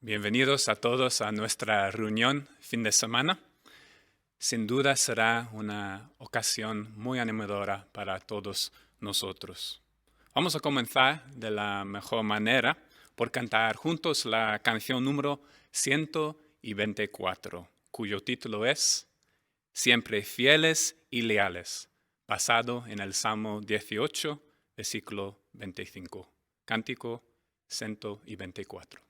Bienvenidos a todos a nuestra reunión fin de semana. Sin duda será una ocasión muy animadora para todos nosotros. Vamos a comenzar de la mejor manera por cantar juntos la canción número 124, cuyo título es Siempre fieles y leales, basado en el Salmo 18, versículo 25. Cántico 124.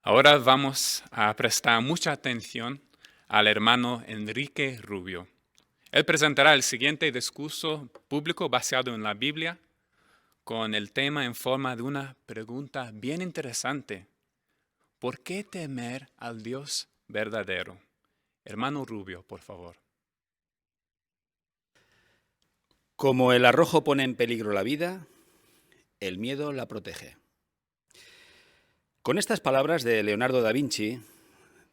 Ahora vamos a prestar mucha atención al hermano Enrique Rubio. Él presentará el siguiente discurso público basado en la Biblia con el tema en forma de una pregunta bien interesante. ¿Por qué temer al Dios verdadero? Hermano Rubio, por favor. Como el arrojo pone en peligro la vida, el miedo la protege. Con estas palabras de Leonardo da Vinci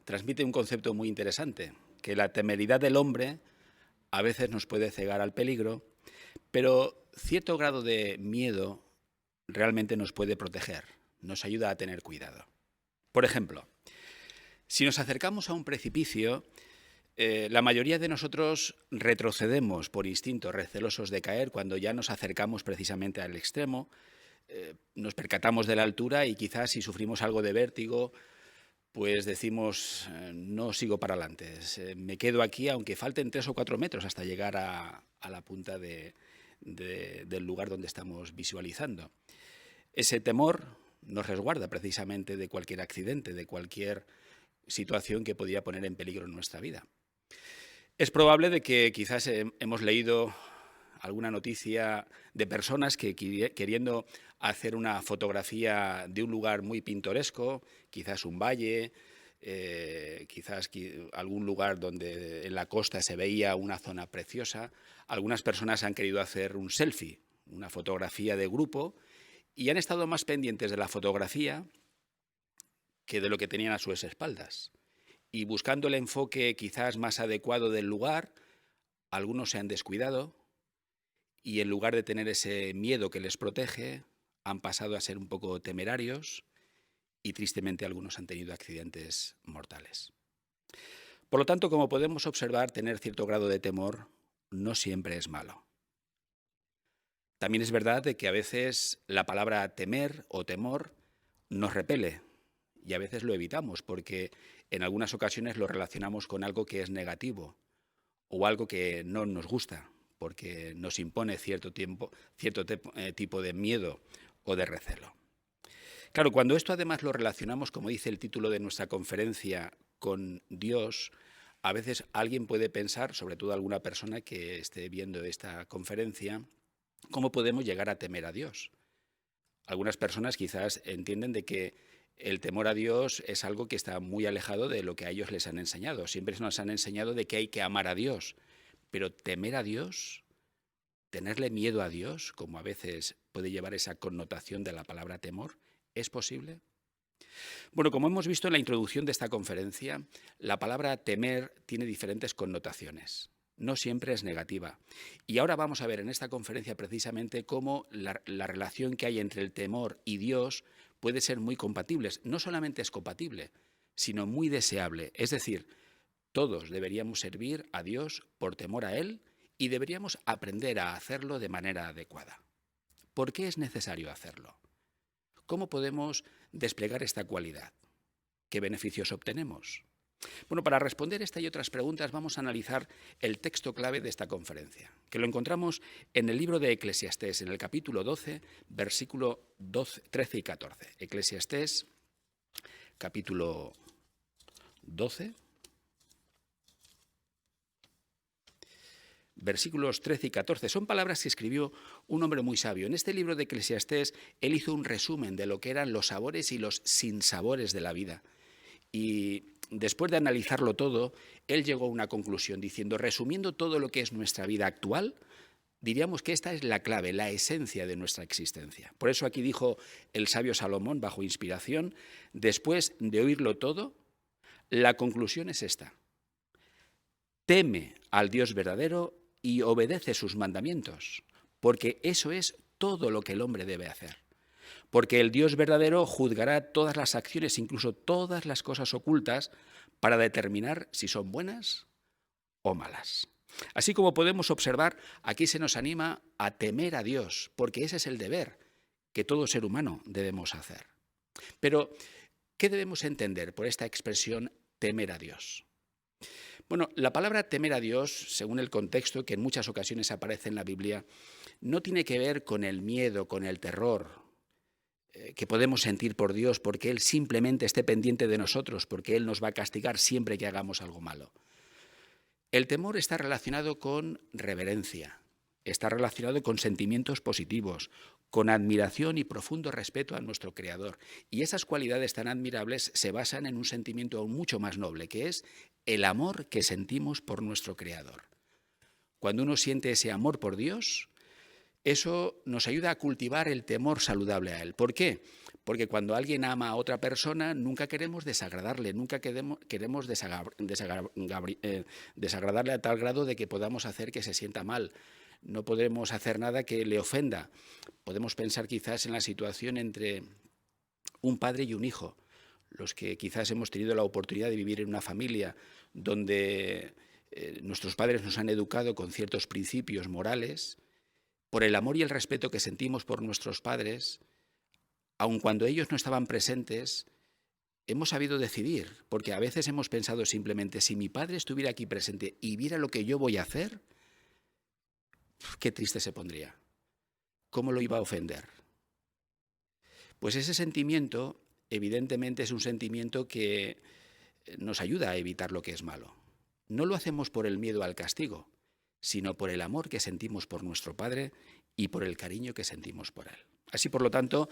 transmite un concepto muy interesante, que la temeridad del hombre a veces nos puede cegar al peligro, pero cierto grado de miedo realmente nos puede proteger, nos ayuda a tener cuidado. Por ejemplo, si nos acercamos a un precipicio, la mayoría de nosotros retrocedemos por instinto, recelosos de caer cuando ya nos acercamos precisamente al extremo. Nos percatamos de la altura y quizás si sufrimos algo de vértigo, pues decimos, no sigo para adelante, me quedo aquí aunque falten 3 o 4 metros hasta llegar a la punta del lugar donde estamos visualizando. Ese temor nos resguarda precisamente de cualquier accidente, de cualquier situación que podría poner en peligro nuestra vida. Es probable de que quizás hemos leído alguna noticia de personas que queriendo hacer una fotografía de un lugar muy pintoresco, quizás un valle, quizás algún lugar donde en la costa se veía una zona preciosa, algunas personas han querido hacer un selfie, una fotografía de grupo, y han estado más pendientes de la fotografía que de lo que tenían a sus espaldas. Y buscando el enfoque quizás más adecuado del lugar, algunos se han descuidado y en lugar de tener ese miedo que les protege, han pasado a ser un poco temerarios y tristemente algunos han tenido accidentes mortales. Por lo tanto, como podemos observar, tener cierto grado de temor no siempre es malo. También es verdad de que a veces la palabra temer o temor nos repele y a veces lo evitamos porque en algunas ocasiones lo relacionamos con algo que es negativo o algo que no nos gusta porque nos impone cierto tipo de miedo o de recelo. Claro, cuando esto además lo relacionamos, como dice el título de nuestra conferencia, con Dios, a veces alguien puede pensar, sobre todo alguna persona que esté viendo esta conferencia, ¿cómo podemos llegar a temer a Dios? Algunas personas quizás entienden de que el temor a Dios es algo que está muy alejado de lo que a ellos les han enseñado. Siempre nos han enseñado de que hay que amar a Dios, pero temer a Dios, tenerle miedo a Dios, como a veces puede llevar esa connotación de la palabra temor, ¿es posible? Bueno, como hemos visto en la introducción de esta conferencia, la palabra temer tiene diferentes connotaciones. No siempre es negativa. Y ahora vamos a ver en esta conferencia precisamente cómo la relación que hay entre el temor y Dios puede ser muy compatible. No solamente es compatible, sino muy deseable. Es decir, todos deberíamos servir a Dios por temor a Él y deberíamos aprender a hacerlo de manera adecuada. ¿Por qué es necesario hacerlo? ¿Cómo podemos desplegar esta cualidad? ¿Qué beneficios obtenemos? Bueno, para responder esta y otras preguntas vamos a analizar el texto clave de esta conferencia, que lo encontramos en el libro de Eclesiastés, en el capítulo 12, versículo 13 y 14. Eclesiastés, capítulo 12, versículos 13 y 14. Son palabras que escribió un hombre muy sabio. En este libro de Eclesiastés, él hizo un resumen de lo que eran los sabores y los sinsabores de la vida. Y después de analizarlo todo, él llegó a una conclusión diciendo, resumiendo todo lo que es nuestra vida actual, diríamos que esta es la clave, la esencia de nuestra existencia. Por eso aquí dijo el sabio Salomón, bajo inspiración, después de oírlo todo, la conclusión es esta. Teme al Dios verdadero y obedece sus mandamientos, porque eso es todo lo que el hombre debe hacer. Porque el Dios verdadero juzgará todas las acciones, incluso todas las cosas ocultas, para determinar si son buenas o malas. Así como podemos observar, aquí se nos anima a temer a Dios, porque ese es el deber que todo ser humano debemos hacer. Pero, ¿qué debemos entender por esta expresión temer a Dios? Bueno, la palabra temer a Dios, según el contexto que en muchas ocasiones aparece en la Biblia, no tiene que ver con el miedo, con el terror que podemos sentir por Dios porque Él simplemente esté pendiente de nosotros, porque Él nos va a castigar siempre que hagamos algo malo. El temor está relacionado con reverencia, está relacionado con sentimientos positivos, con admiración y profundo respeto a nuestro Creador. Y esas cualidades tan admirables se basan en un sentimiento aún mucho más noble, que es el amor que sentimos por nuestro Creador. Cuando uno siente ese amor por Dios, eso nos ayuda a cultivar el temor saludable a Él. ¿Por qué? Porque cuando alguien ama a otra persona, nunca queremos desagradarle, nunca queremos desagradarle a tal grado de que podamos hacer que se sienta mal. No podemos hacer nada que le ofenda. Podemos pensar quizás en la situación entre un padre y un hijo, los que quizás hemos tenido la oportunidad de vivir en una familia donde nuestros padres nos han educado con ciertos principios morales. Por el amor y el respeto que sentimos por nuestros padres, aun cuando ellos no estaban presentes, hemos sabido decidir, porque a veces hemos pensado simplemente, si mi padre estuviera aquí presente y viera lo que yo voy a hacer, qué triste se pondría. ¿Cómo lo iba a ofender? Pues ese sentimiento, evidentemente, es un sentimiento que nos ayuda a evitar lo que es malo. No lo hacemos por el miedo al castigo, sino por el amor que sentimos por nuestro Padre y por el cariño que sentimos por Él. Así, por lo tanto,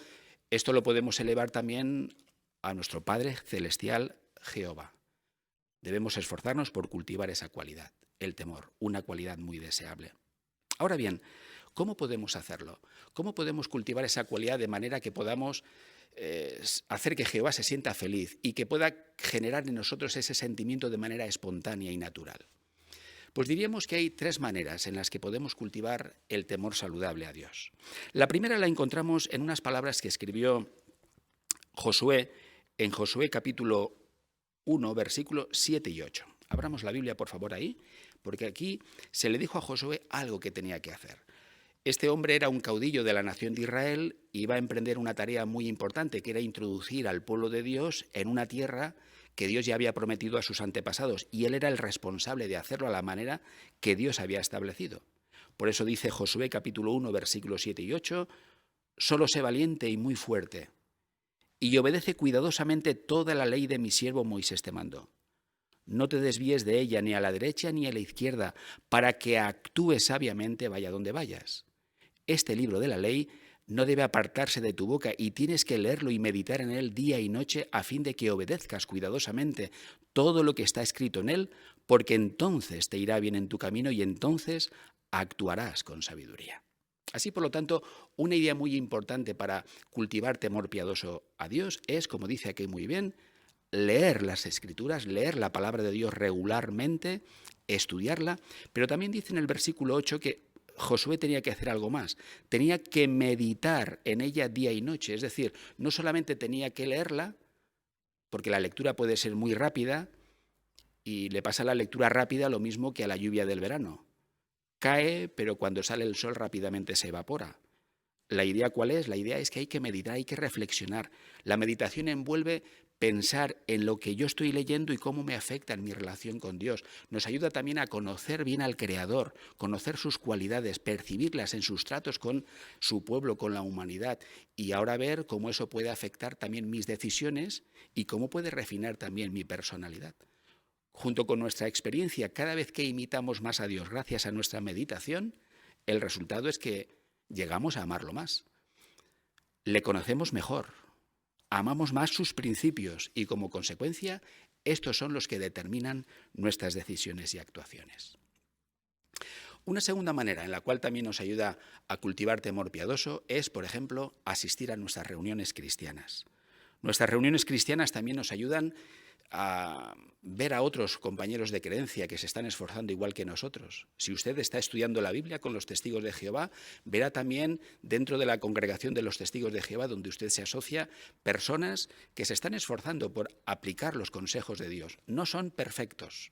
esto lo podemos elevar también a nuestro Padre Celestial, Jehová. Debemos esforzarnos por cultivar esa cualidad, el temor, una cualidad muy deseable. Ahora bien, ¿cómo podemos hacerlo? ¿Cómo podemos cultivar esa cualidad de manera que podamos hacer que Jehová se sienta feliz y que pueda generar en nosotros ese sentimiento de manera espontánea y natural? Pues diríamos que hay tres maneras en las que podemos cultivar el temor saludable a Dios. La primera la encontramos en unas palabras que escribió Josué en Josué capítulo 1, versículos 7 y 8. Abramos la Biblia, por favor, ahí, porque aquí se le dijo a Josué algo que tenía que hacer. Este hombre era un caudillo de la nación de Israel y iba a emprender una tarea muy importante, que era introducir al pueblo de Dios en una tierra que Dios ya había prometido a sus antepasados, y él era el responsable de hacerlo a la manera que Dios había establecido. Por eso dice Josué capítulo 1, versículos 7 y 8, «Solo sé valiente y muy fuerte, y obedece cuidadosamente toda la ley de mi siervo Moisés te mandó. No te desvíes de ella ni a la derecha ni a la izquierda, para que actúes sabiamente vaya donde vayas. Este libro de la ley no debe apartarse de tu boca y tienes que leerlo y meditar en él día y noche a fin de que obedezcas cuidadosamente todo lo que está escrito en él, porque entonces te irá bien en tu camino y entonces actuarás con sabiduría». Así, por lo tanto, una idea muy importante para cultivar temor piadoso a Dios es, como dice aquí muy bien, leer las Escrituras, leer la palabra de Dios regularmente, estudiarla, pero también dice en el versículo 8 que Josué tenía que hacer algo más, tenía que meditar en ella día y noche, es decir, no solamente tenía que leerla, porque la lectura puede ser muy rápida y le pasa a la lectura rápida lo mismo que a la lluvia del verano. Cae, pero cuando sale el sol rápidamente se evapora. ¿La idea cuál es? La idea es que hay que meditar, hay que reflexionar. La meditación envuelve pensar en lo que yo estoy leyendo y cómo me afecta en mi relación con Dios. Nos ayuda también a conocer bien al Creador, conocer sus cualidades, percibirlas en sus tratos con su pueblo, con la humanidad, y ahora ver cómo eso puede afectar también mis decisiones y cómo puede refinar también mi personalidad. Junto con nuestra experiencia, cada vez que imitamos más a Dios gracias a nuestra meditación, el resultado es que llegamos a amarlo más. Le conocemos mejor, amamos más sus principios y, como consecuencia, estos son los que determinan nuestras decisiones y actuaciones. Una segunda manera en la cual también nos ayuda a cultivar temor piadoso es, por ejemplo, asistir a nuestras reuniones cristianas. Nuestras reuniones cristianas también nos ayudan a ver a otros compañeros de creencia que se están esforzando igual que nosotros. Si usted está estudiando la Biblia con los testigos de Jehová, verá también dentro de la congregación de los testigos de Jehová, donde usted se asocia, personas que se están esforzando por aplicar los consejos de Dios. No son perfectos,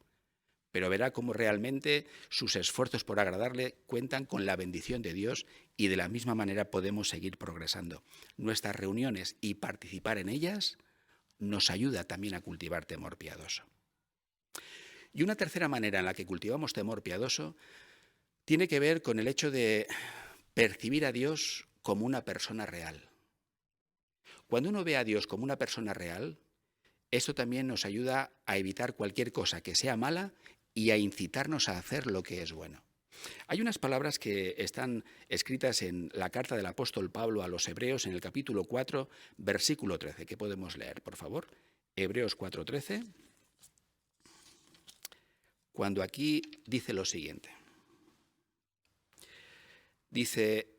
pero verá cómo realmente sus esfuerzos por agradarle cuentan con la bendición de Dios, y de la misma manera podemos seguir progresando. Nuestras reuniones y participar en ellas nos ayuda también a cultivar temor piadoso. Y una tercera manera en la que cultivamos temor piadoso tiene que ver con el hecho de percibir a Dios como una persona real. Cuando uno ve a Dios como una persona real, esto también nos ayuda a evitar cualquier cosa que sea mala y a incitarnos a hacer lo que es bueno. Hay unas palabras que están escritas en la carta del apóstol Pablo a los Hebreos en el capítulo 4, versículo 13, que podemos leer, por favor. Hebreos 4:13, cuando aquí dice lo siguiente. Dice: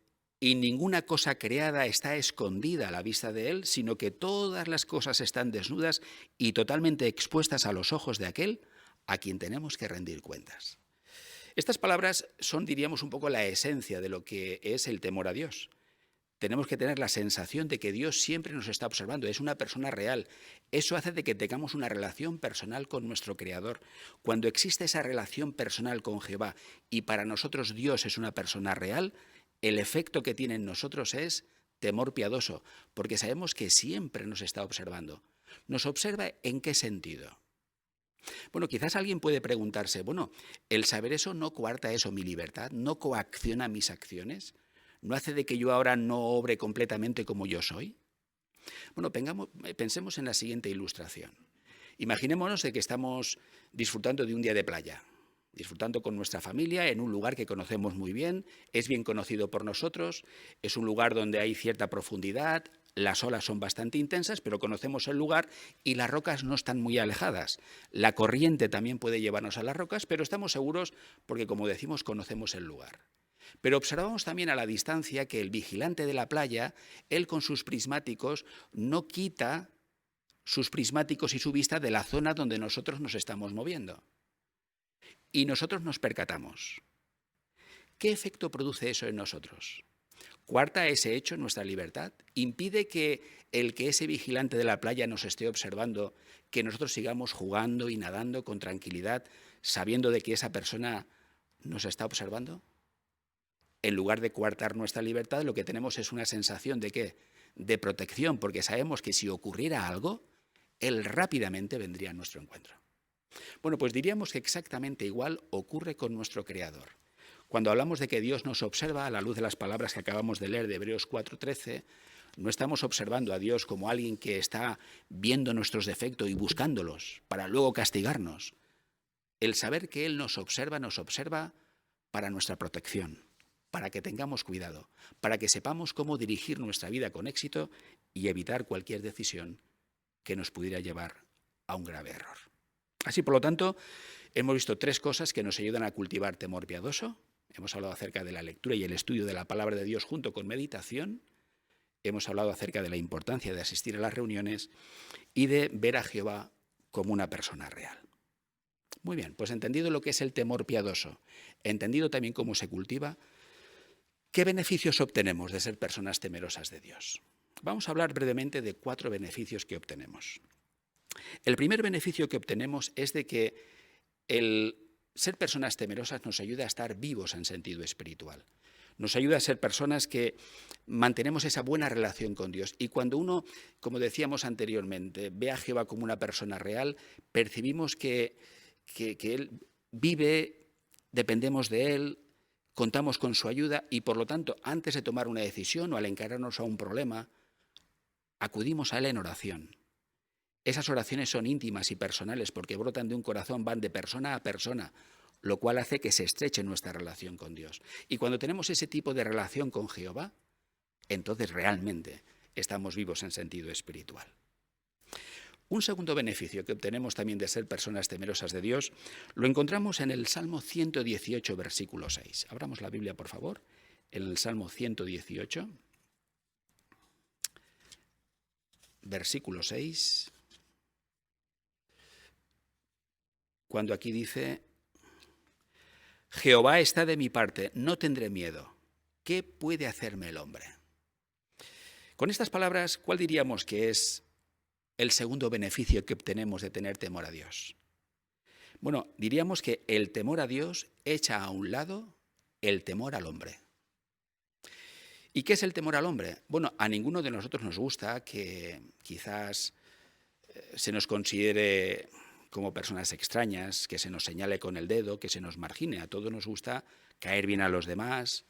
«Y ninguna cosa creada está escondida a la vista de él, sino que todas las cosas están desnudas y totalmente expuestas a los ojos de aquel a quien tenemos que rendir cuentas». Estas palabras son, diríamos, un poco la esencia de lo que es el temor a Dios. Tenemos que tener la sensación de que Dios siempre nos está observando, es una persona real. Eso hace de que tengamos una relación personal con nuestro Creador. Cuando existe esa relación personal con Jehová y para nosotros Dios es una persona real, el efecto que tiene en nosotros es temor piadoso, porque sabemos que siempre nos está observando. ¿Nos observa en qué sentido? Bueno, quizás alguien puede preguntarse, bueno, ¿el saber eso no coarta eso mi libertad? ¿No coacciona mis acciones? ¿No hace de que yo ahora no obre completamente como yo soy? Bueno, pensemos en la siguiente ilustración. Imaginémonos de que estamos disfrutando de un día de playa, disfrutando con nuestra familia en un lugar que conocemos muy bien, es bien conocido por nosotros, es un lugar donde hay cierta profundidad, las olas son bastante intensas, pero conocemos el lugar y las rocas no están muy alejadas. La corriente también puede llevarnos a las rocas, pero estamos seguros porque, como decimos, conocemos el lugar. Pero observamos también a la distancia que el vigilante de la playa, él con sus prismáticos, no quita sus prismáticos y su vista de la zona donde nosotros nos estamos moviendo. Y nosotros nos percatamos. ¿Qué efecto produce eso en nosotros? ¿Coarta ese hecho nuestra libertad? ¿Impide que ese vigilante de la playa nos esté observando, que nosotros sigamos jugando y nadando con tranquilidad, sabiendo de que esa persona nos está observando? En lugar de coartar nuestra libertad, lo que tenemos es una sensación de ¿qué? De protección, porque sabemos que si ocurriera algo, Él rápidamente vendría a nuestro encuentro. Bueno, pues diríamos que exactamente igual ocurre con nuestro Creador. Cuando hablamos de que Dios nos observa a la luz de las palabras que acabamos de leer de Hebreos 4:13, no estamos observando a Dios como alguien que está viendo nuestros defectos y buscándolos para luego castigarnos. El saber que Él nos observa para nuestra protección, para que tengamos cuidado, para que sepamos cómo dirigir nuestra vida con éxito y evitar cualquier decisión que nos pudiera llevar a un grave error. Así, por lo tanto, hemos visto 3 cosas que nos ayudan a cultivar temor piadoso. Hemos hablado acerca de la lectura y el estudio de la palabra de Dios junto con meditación. Hemos hablado acerca de la importancia de asistir a las reuniones y de ver a Jehová como una persona real. Muy bien, pues entendido lo que es el temor piadoso, entendido también cómo se cultiva, ¿qué beneficios obtenemos de ser personas temerosas de Dios? Vamos a hablar brevemente de 4 beneficios que obtenemos. El primer beneficio que obtenemos es de que el ser personas temerosas nos ayuda a estar vivos en sentido espiritual. Nos ayuda a ser personas que mantenemos esa buena relación con Dios. Y cuando uno, como decíamos anteriormente, ve a Jehová como una persona real, percibimos que Él vive, dependemos de Él, contamos con su ayuda y, por lo tanto, antes de tomar una decisión o al encararnos a un problema, acudimos a Él en oración. Esas oraciones son íntimas y personales porque brotan de un corazón, van de persona a persona, lo cual hace que se estreche nuestra relación con Dios. Y cuando tenemos ese tipo de relación con Jehová, entonces realmente estamos vivos en sentido espiritual. Un segundo beneficio que obtenemos también de ser personas temerosas de Dios lo encontramos en el Salmo 118, versículo 6. Abramos la Biblia, por favor, en el Salmo 118, versículo 6. Cuando aquí dice, Jehová está de mi parte, no tendré miedo. ¿Qué puede hacerme el hombre? Con estas palabras, ¿cuál diríamos que es el segundo beneficio que obtenemos de tener temor a Dios? Bueno, diríamos que el temor a Dios echa a un lado el temor al hombre. ¿Y qué es el temor al hombre? Bueno, a ninguno de nosotros nos gusta que quizás se nos considere como personas extrañas, que se nos señale con el dedo, que se nos margine. A todos nos gusta caer bien a los demás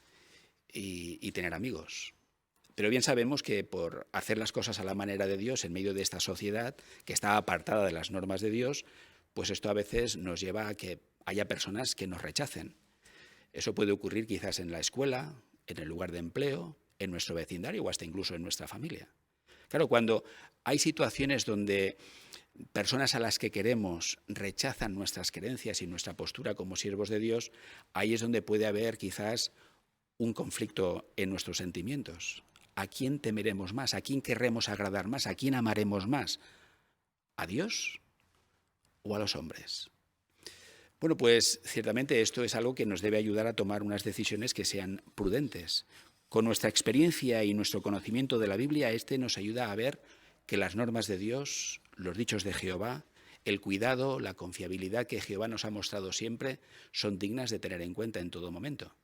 y tener amigos. Pero bien sabemos que por hacer las cosas a la manera de Dios en medio de esta sociedad que está apartada de las normas de Dios, pues esto a veces nos lleva a que haya personas que nos rechacen. Eso puede ocurrir quizás en la escuela, en el lugar de empleo, en nuestro vecindario o hasta incluso en nuestra familia. Claro, cuando hay situaciones donde personas a las que queremos rechazan nuestras creencias y nuestra postura como siervos de Dios, ahí es donde puede haber quizás un conflicto en nuestros sentimientos. ¿A quién temeremos más? ¿A quién querremos agradar más? ¿A quién amaremos más? ¿A Dios o a los hombres? Bueno, pues ciertamente esto es algo que nos debe ayudar a tomar unas decisiones que sean prudentes. Con nuestra experiencia y nuestro conocimiento de la Biblia, nos ayuda a ver que las normas de Dios, los dichos de Jehová, el cuidado, la confiabilidad que Jehová nos ha mostrado siempre son dignas de tener en cuenta en todo momento.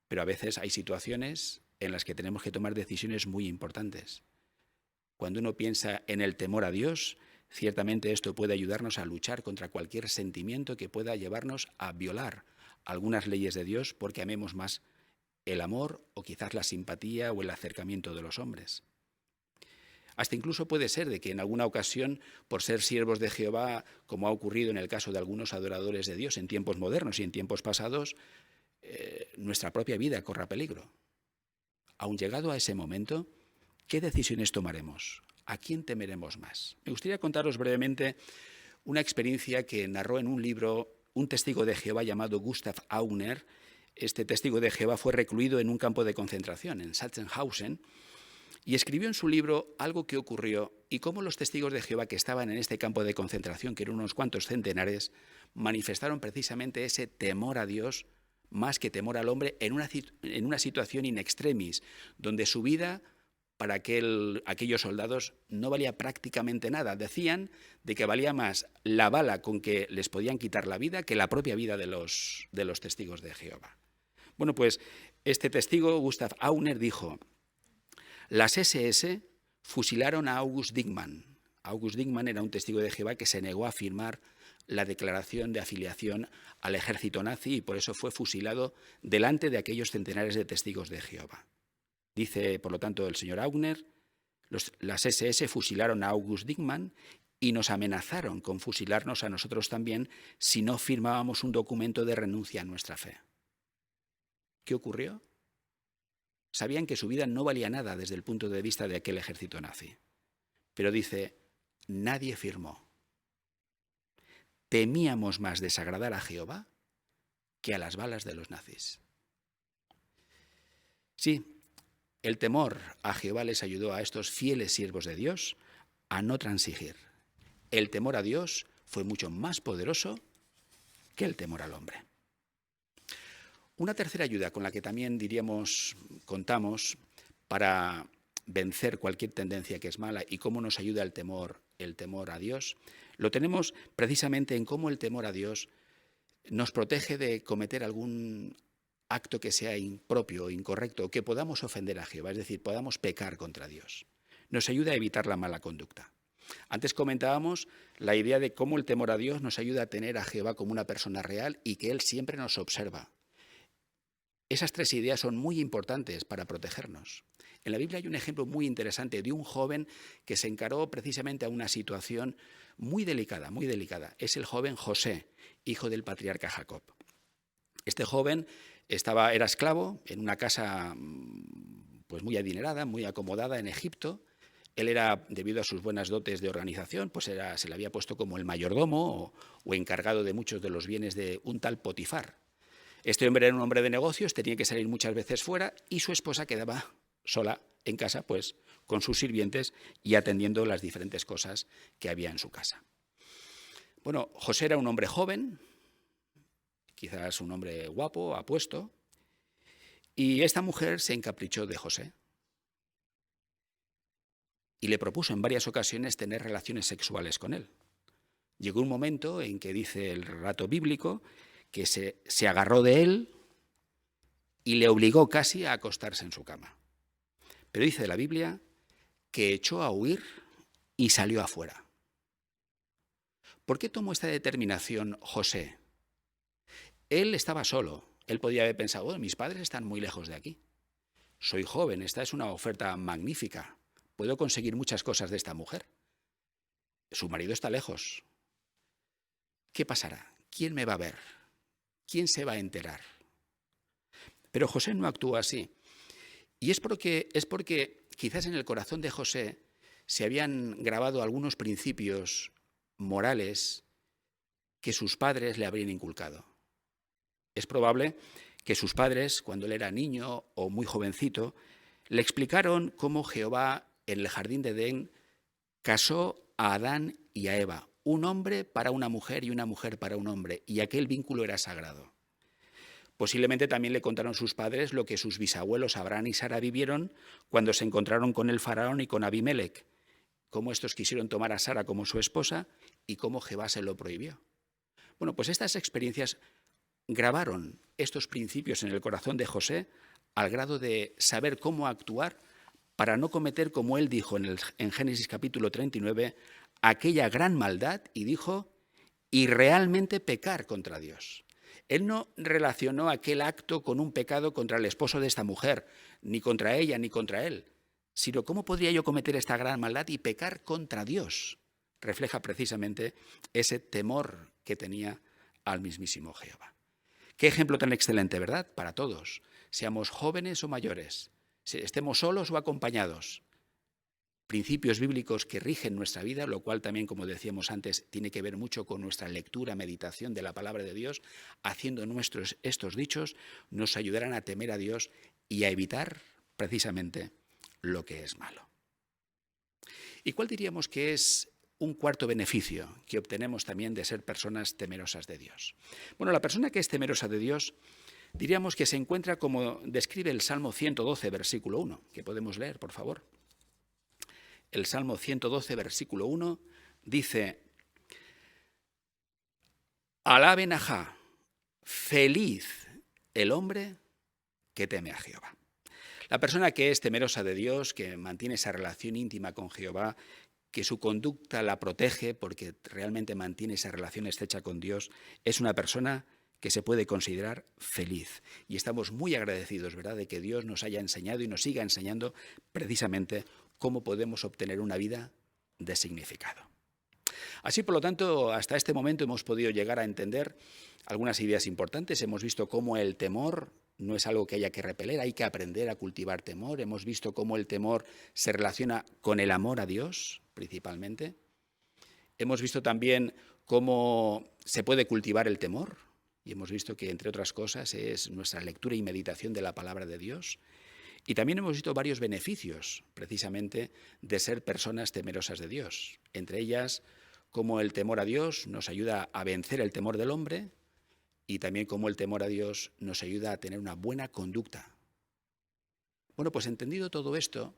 Pero a veces hay situaciones en las que tenemos que tomar decisiones muy importantes. Cuando uno piensa en el temor a Dios, ciertamente esto puede ayudarnos a luchar contra cualquier sentimiento que pueda llevarnos a violar algunas leyes de Dios porque amemos más el amor o quizás la simpatía o el acercamiento de los hombres. Hasta incluso puede ser de que en alguna ocasión, por ser siervos de Jehová, como ha ocurrido en el caso de algunos adoradores de Dios en tiempos modernos y en tiempos pasados, nuestra propia vida corra peligro. Aun llegado a ese momento, ¿qué decisiones tomaremos? ¿A quién temeremos más? Me gustaría contaros brevemente una experiencia que narró en un libro un testigo de Jehová llamado Gustav Auner. Este testigo de Jehová fue recluido en un campo de concentración, en Sachsenhausen, y escribió en su libro algo que ocurrió y cómo los testigos de Jehová que estaban en este campo de concentración, que eran unos cuantos centenares, manifestaron precisamente ese temor a Dios más que temor al hombre en una situación in extremis, donde su vida para aquellos soldados no valía prácticamente nada. Decían de que valía más la bala con que les podían quitar la vida que la propia vida de los testigos de Jehová. Bueno, pues este testigo, Gustav Auner, dijo: las SS fusilaron a August Dingmann. August Dingmann era un testigo de Jehová que se negó a firmar la declaración de afiliación al ejército nazi y por eso fue fusilado delante de aquellos centenares de testigos de Jehová. Dice, por lo tanto, el señor Auner, las SS fusilaron a August Dingmann y nos amenazaron con fusilarnos a nosotros también si no firmábamos un documento de renuncia a nuestra fe. ¿Qué ocurrió? Sabían que su vida no valía nada desde el punto de vista de aquel ejército nazi. Pero dice, nadie firmó. Temíamos más desagradar a Jehová que a las balas de los nazis. Sí, el temor a Jehová les ayudó a estos fieles siervos de Dios a no transigir. El temor a Dios fue mucho más poderoso que el temor al hombre. Una tercera ayuda con la que también contamos para vencer cualquier tendencia que es mala y cómo nos ayuda el temor a Dios, lo tenemos precisamente en cómo el temor a Dios nos protege de cometer algún acto que sea impropio o incorrecto, o que podamos ofender a Jehová, es decir, podamos pecar contra Dios. Nos ayuda a evitar la mala conducta. Antes comentábamos la idea de cómo el temor a Dios nos ayuda a tener a Jehová como una persona real y que Él siempre nos observa. Esas tres ideas son muy importantes para protegernos. En la Biblia hay un ejemplo muy interesante de un joven que se encaró precisamente a una situación muy delicada, muy delicada. Es el joven José, hijo del patriarca Jacob. Este joven era esclavo en una casa pues muy adinerada, muy acomodada en Egipto. Él era, debido a sus buenas dotes de organización, pues se le había puesto como el mayordomo o encargado de muchos de los bienes de un tal Potifar. Este hombre era un hombre de negocios, tenía que salir muchas veces fuera y su esposa quedaba sola en casa, pues con sus sirvientes y atendiendo las diferentes cosas que había en su casa. Bueno, José era un hombre joven, quizás un hombre guapo, apuesto, y esta mujer se encaprichó de José y le propuso en varias ocasiones tener relaciones sexuales con él. Llegó un momento en que dice el relato bíblico que se agarró de él y le obligó casi a acostarse en su cama. Pero dice la Biblia que echó a huir y salió afuera. ¿Por qué tomó esta determinación José? Él estaba solo. Él podía haber pensado, oh, mis padres están muy lejos de aquí. Soy joven, esta es una oferta magnífica. Puedo conseguir muchas cosas de esta mujer. Su marido está lejos. ¿Qué pasará? ¿Quién me va a ver? ¿Quién se va a enterar? Pero José no actuó así. Y es porque quizás en el corazón de José se habían grabado algunos principios morales que sus padres le habrían inculcado. Es probable que sus padres, cuando él era niño o muy jovencito, le explicaron cómo Jehová en el jardín de Edén casó a Adán y a Eva, un hombre para una mujer y una mujer para un hombre, y aquel vínculo era sagrado. Posiblemente también le contaron sus padres lo que sus bisabuelos Abraham y Sara vivieron cuando se encontraron con el faraón y con Abimelec, cómo estos quisieron tomar a Sara como su esposa y cómo Jehová se lo prohibió. Bueno, pues estas experiencias grabaron estos principios en el corazón de José al grado de saber cómo actuar para no cometer, como él dijo en Génesis capítulo 39, aquella gran maldad, y dijo, y realmente pecar contra Dios. Él no relacionó aquel acto con un pecado contra el esposo de esta mujer, ni contra ella, ni contra él, sino cómo podría yo cometer esta gran maldad y pecar contra Dios. Refleja precisamente ese temor que tenía al mismísimo Jehová. Qué ejemplo tan excelente, ¿verdad? Para todos, seamos jóvenes o mayores, estemos solos o acompañados. Principios bíblicos que rigen nuestra vida, lo cual también, como decíamos antes, tiene que ver mucho con nuestra lectura, meditación de la palabra de Dios, haciendo nuestros estos dichos, nos ayudarán a temer a Dios y a evitar precisamente lo que es malo. ¿Y cuál diríamos que es un cuarto beneficio que obtenemos también de ser personas temerosas de Dios? Bueno, la persona que es temerosa de Dios Diríamos que se encuentra como describe el Salmo 112, versículo 1, que podemos leer, por favor. El Salmo 112, versículo 1, dice: alaben a Jah, feliz el hombre que teme a Jehová. La persona que es temerosa de Dios, que mantiene esa relación íntima con Jehová, que su conducta la protege porque realmente mantiene esa relación estrecha con Dios, es una persona que se puede considerar feliz. Y estamos muy agradecidos, ¿verdad?, de que Dios nos haya enseñado y nos siga enseñando precisamente cómo podemos obtener una vida de significado. Así, por lo tanto, hasta este momento hemos podido llegar a entender algunas ideas importantes. Hemos visto cómo el temor no es algo que haya que repeler, hay que aprender a cultivar temor. Hemos visto cómo el temor se relaciona con el amor a Dios, principalmente. Hemos visto también cómo se puede cultivar el temor, y hemos visto que, entre otras cosas, es nuestra lectura y meditación de la palabra de Dios. Y también hemos visto varios beneficios, precisamente, de ser personas temerosas de Dios. Entre ellas, cómo el temor a Dios nos ayuda a vencer el temor del hombre, y también cómo el temor a Dios nos ayuda a tener una buena conducta. Bueno, pues entendido todo esto,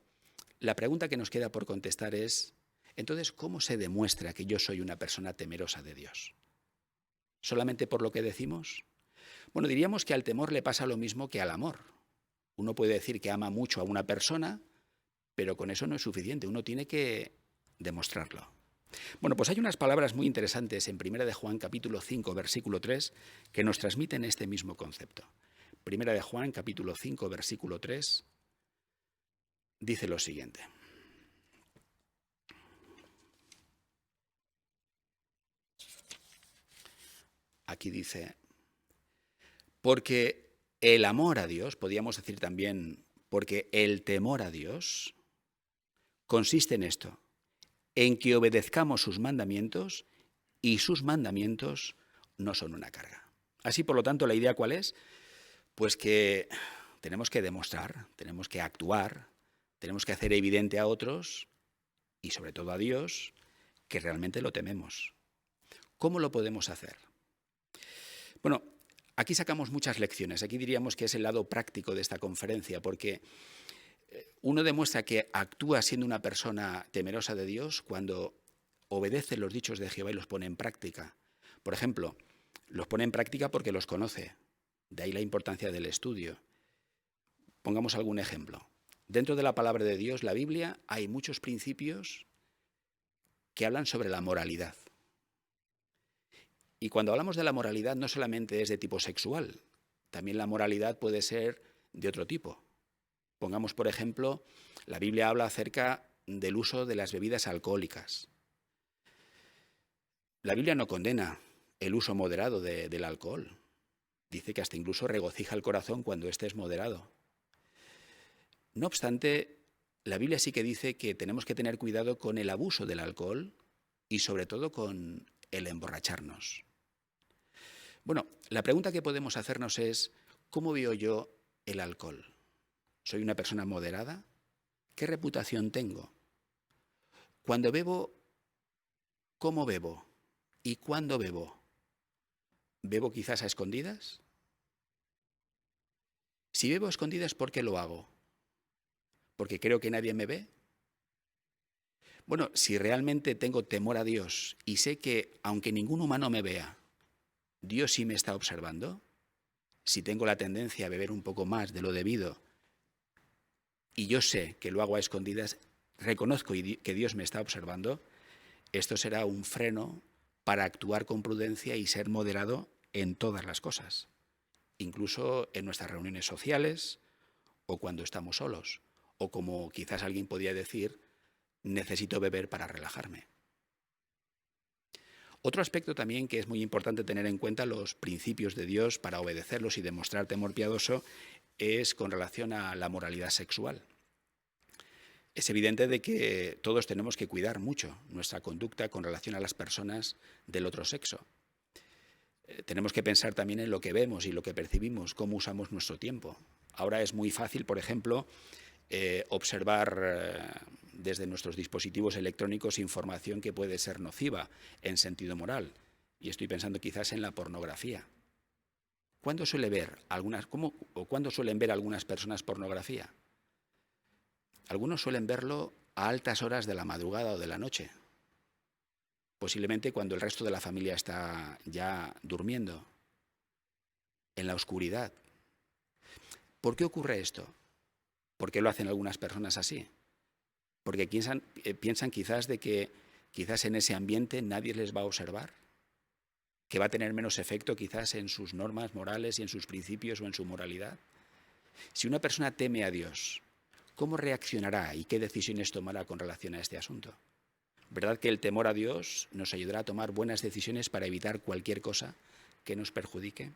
la pregunta que nos queda por contestar es, entonces, ¿cómo se demuestra que yo soy una persona temerosa de Dios? ¿Solamente por lo que decimos? Bueno, diríamos que al temor le pasa lo mismo que al amor. Uno puede decir que ama mucho a una persona, pero con eso no es suficiente, uno tiene que demostrarlo. Bueno, pues hay unas palabras muy interesantes en 1 de Juan, capítulo 5, versículo 3, que nos transmiten este mismo concepto. 1 de Juan, capítulo 5, versículo 3, dice lo siguiente. Aquí dice, porque el amor a Dios, podríamos decir también, porque el temor a Dios, consiste en esto, en que obedezcamos sus mandamientos, y sus mandamientos no son una carga. Así, por lo tanto, ¿la idea cuál es? Pues que tenemos que demostrar, tenemos que actuar, tenemos que hacer evidente a otros, y sobre todo a Dios, que realmente lo tememos. ¿Cómo lo podemos hacer? Bueno, aquí sacamos muchas lecciones. Aquí diríamos que es el lado práctico de esta conferencia, porque uno demuestra que actúa siendo una persona temerosa de Dios cuando obedece los dichos de Jehová y los pone en práctica. Por ejemplo, los pone en práctica porque los conoce. De ahí la importancia del estudio. Pongamos algún ejemplo. Dentro de la palabra de Dios, la Biblia, hay muchos principios que hablan sobre la moralidad. Y cuando hablamos de la moralidad, no solamente es de tipo sexual, también la moralidad puede ser de otro tipo. Pongamos, por ejemplo, la Biblia habla acerca del uso de las bebidas alcohólicas. La Biblia no condena el uso moderado del alcohol. Dice que hasta incluso regocija el corazón cuando éste es moderado. No obstante, la Biblia sí que dice que tenemos que tener cuidado con el abuso del alcohol y sobre todo con el emborracharnos. Bueno, la pregunta que podemos hacernos es, ¿cómo veo yo el alcohol? ¿Soy una persona moderada? ¿Qué reputación tengo? Cuando bebo, ¿cómo bebo? ¿Y cuándo bebo? ¿Bebo quizás a escondidas? Si bebo a escondidas, ¿por qué lo hago? ¿Porque creo que nadie me ve? Bueno, si realmente tengo temor a Dios y sé que, aunque ningún humano me vea, Dios sí me está observando, si tengo la tendencia a beber un poco más de lo debido y yo sé que lo hago a escondidas, reconozco que Dios me está observando, esto será un freno para actuar con prudencia y ser moderado en todas las cosas, incluso en nuestras reuniones sociales o cuando estamos solos, o como quizás alguien podría decir, necesito beber para relajarme. Otro aspecto también que es muy importante tener en cuenta los principios de Dios para obedecerlos y demostrar temor piadoso es con relación a la moralidad sexual. Es evidente de que todos tenemos que cuidar mucho nuestra conducta con relación a las personas del otro sexo. Tenemos que pensar también en lo que vemos y lo que percibimos, cómo usamos nuestro tiempo. Ahora es muy fácil, por ejemplo, observar desde nuestros dispositivos electrónicos información que puede ser nociva en sentido moral. Y estoy pensando quizás en la pornografía. ¿Cuándo suelen ver algunas personas pornografía? Algunos suelen verlo a altas horas de la madrugada o de la noche, posiblemente cuando el resto de la familia está ya durmiendo, en la oscuridad. ¿Por qué ocurre esto? ¿Por qué lo hacen algunas personas así? Porque piensan quizás de que quizás en ese ambiente nadie les va a observar, que va a tener menos efecto quizás en sus normas morales y en sus principios o en su moralidad. Si una persona teme a Dios, ¿cómo reaccionará y qué decisiones tomará con relación a este asunto? ¿Verdad que el temor a Dios nos ayudará a tomar buenas decisiones para evitar cualquier cosa que nos perjudique?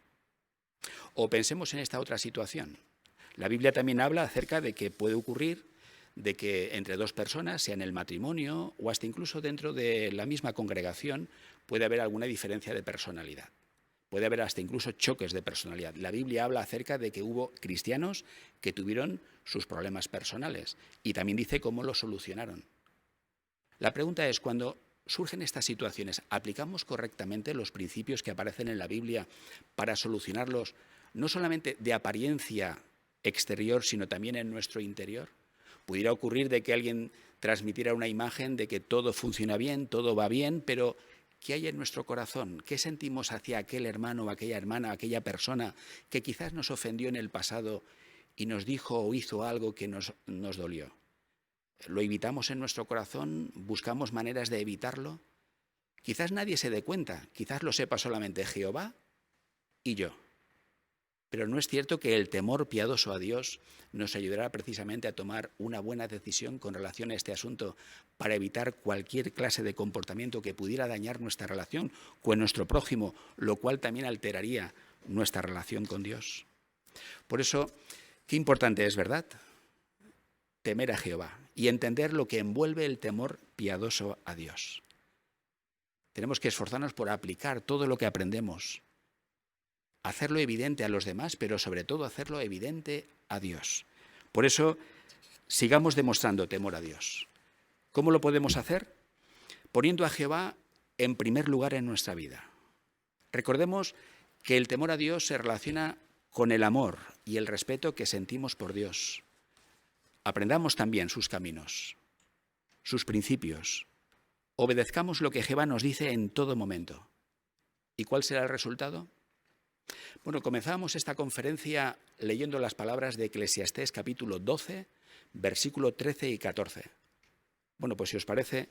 O pensemos en esta otra situación. La Biblia también habla acerca de que puede ocurrir de que entre dos personas, sea en el matrimonio o hasta incluso dentro de la misma congregación, puede haber alguna diferencia de personalidad. Puede haber hasta incluso choques de personalidad. La Biblia habla acerca de que hubo cristianos que tuvieron sus problemas personales y también dice cómo los solucionaron. La pregunta es, cuando surgen estas situaciones, ¿aplicamos correctamente los principios que aparecen en la Biblia para solucionarlos, no solamente de apariencia exterior, sino también en nuestro interior? Pudiera ocurrir de que alguien transmitiera una imagen de que todo funciona bien, todo va bien, pero ¿qué hay en nuestro corazón? ¿Qué sentimos hacia aquel hermano o aquella hermana, aquella persona que quizás nos ofendió en el pasado y nos dijo o hizo algo que nos dolió? ¿Lo evitamos en nuestro corazón? ¿Buscamos maneras de evitarlo? Quizás nadie se dé cuenta, quizás lo sepa solamente Jehová y yo. Pero no es cierto que el temor piadoso a Dios nos ayudará precisamente a tomar una buena decisión con relación a este asunto para evitar cualquier clase de comportamiento que pudiera dañar nuestra relación con nuestro prójimo, lo cual también alteraría nuestra relación con Dios. Por eso, qué importante es, ¿verdad?, temer a Jehová y entender lo que envuelve el temor piadoso a Dios. Tenemos que esforzarnos por aplicar todo lo que aprendemos, hacerlo evidente a los demás, pero sobre todo hacerlo evidente a Dios. Por eso, sigamos demostrando temor a Dios. ¿Cómo lo podemos hacer? Poniendo a Jehová en primer lugar en nuestra vida. Recordemos que el temor a Dios se relaciona con el amor y el respeto que sentimos por Dios. Aprendamos también sus caminos, sus principios. Obedezcamos lo que Jehová nos dice en todo momento. ¿Y cuál será el resultado? Bueno, comenzamos esta conferencia leyendo las palabras de Eclesiastés capítulo 12, versículo 13 y 14. Bueno, pues si os parece,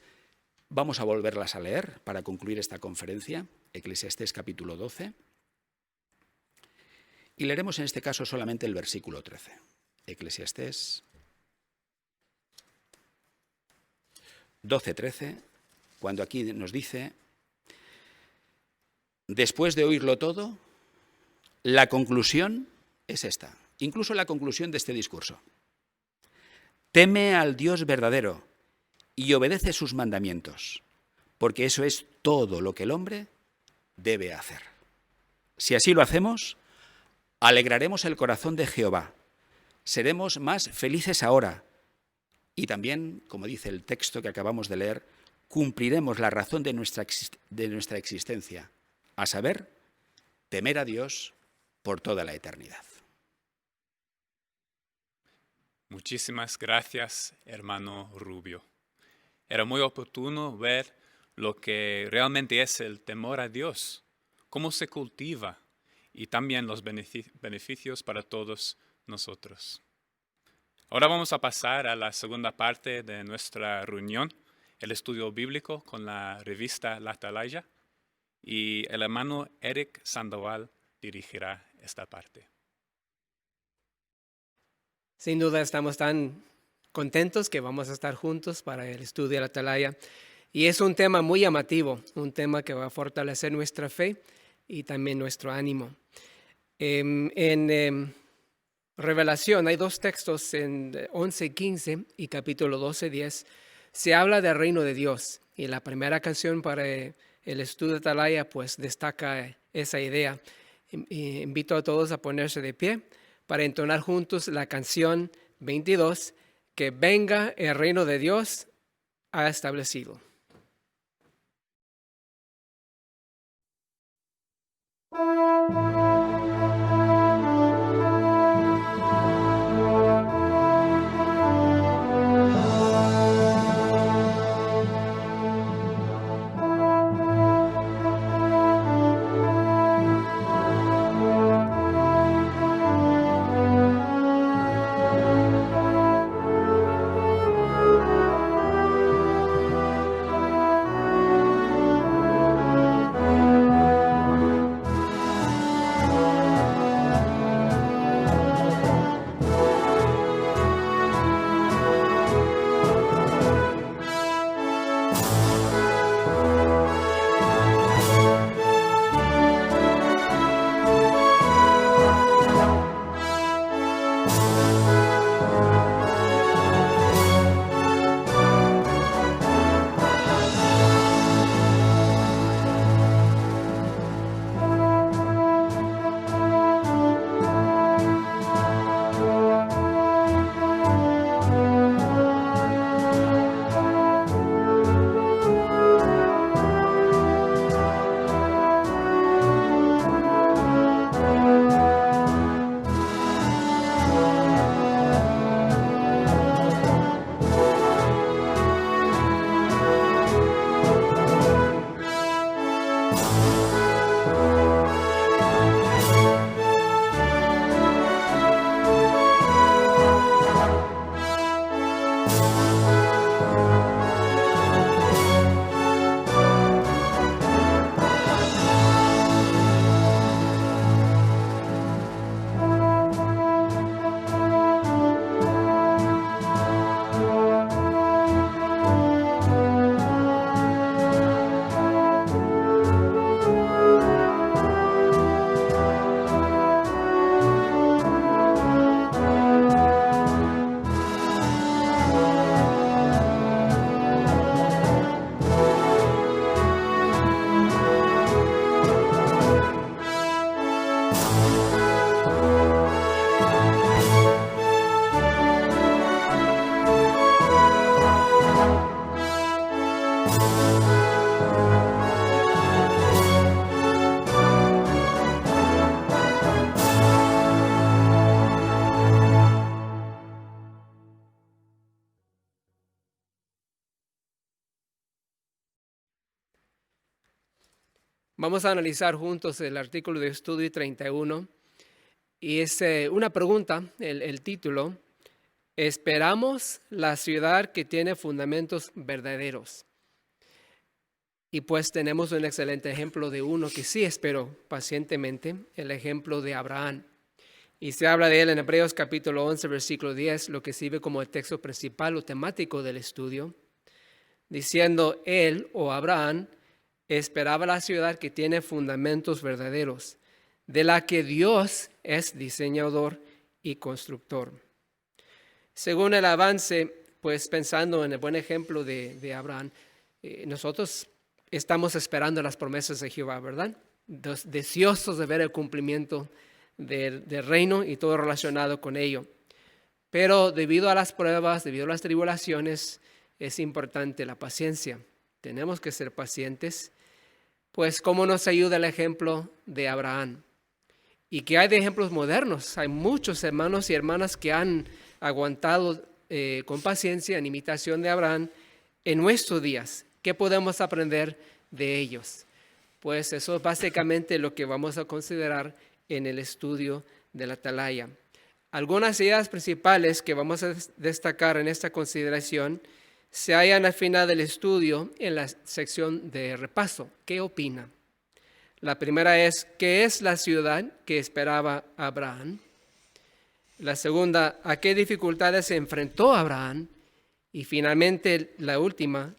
vamos a volverlas a leer para concluir esta conferencia, Eclesiastés capítulo 12, y leeremos en este caso solamente el versículo 13. Eclesiastés 12:13, cuando aquí nos dice: después de oírlo todo, la conclusión es esta, incluso la conclusión de este discurso. Teme al Dios verdadero y obedece sus mandamientos, porque eso es todo lo que el hombre debe hacer. Si así lo hacemos, alegraremos el corazón de Jehová, seremos más felices ahora y también, como dice el texto que acabamos de leer, cumpliremos la razón de nuestra existencia, a saber, temer a Dios por toda la eternidad. Muchísimas gracias, hermano Rubio. Era muy oportuno ver lo que realmente es el temor a Dios, cómo se cultiva y también los beneficios para todos nosotros. Ahora vamos a pasar a la segunda parte de nuestra reunión, el estudio bíblico con la revista La Atalaya, y el hermano Eric Sandoval dirigirá esta parte. Sin duda estamos tan contentos que vamos a estar juntos para el estudio de la Atalaya. Y es un tema muy llamativo, un tema que va a fortalecer nuestra fe y también nuestro ánimo. En Revelación hay dos textos, en 11:15 y capítulo 12:10. Se habla del reino de Dios. Y la primera canción para el estudio de Atalaya pues destaca esa idea. Invito a todos a ponerse de pie para entonar juntos la canción 22, que venga el reino de Dios ha establecido. Vamos a analizar juntos el artículo de estudio 31 y es una pregunta, el título, ¿esperamos la ciudad que tiene fundamentos verdaderos? Y pues tenemos un excelente ejemplo de uno que sí esperó pacientemente, el ejemplo de Abraham. Y se habla de él en Hebreos capítulo 11, versículo 10, lo que sirve como el texto principal o temático del estudio, diciendo él o Abraham esperaba la ciudad que tiene fundamentos verdaderos, de la que Dios es diseñador y constructor. Según el avance, pues pensando en el buen ejemplo de Abraham, nosotros estamos esperando las promesas de Jehová, ¿verdad? Deseosos de ver el cumplimiento del reino y todo relacionado con ello. Pero debido a las pruebas, debido a las tribulaciones, es importante la paciencia. Tenemos que ser pacientes. Pues, ¿cómo nos ayuda el ejemplo de Abraham? ¿Y qué hay de ejemplos modernos? Hay muchos hermanos y hermanas que han aguantado con paciencia en imitación de Abraham en nuestros días. ¿Qué podemos aprender de ellos? Pues eso es básicamente lo que vamos a considerar en el estudio de la Atalaya. Algunas ideas principales que vamos a destacar en esta consideración se hallan al final del estudio en la sección de repaso. ¿Qué opina? La primera es, ¿qué es la ciudad que esperaba Abraham? La segunda, ¿a qué dificultades se enfrentó Abraham? Y finalmente, la última,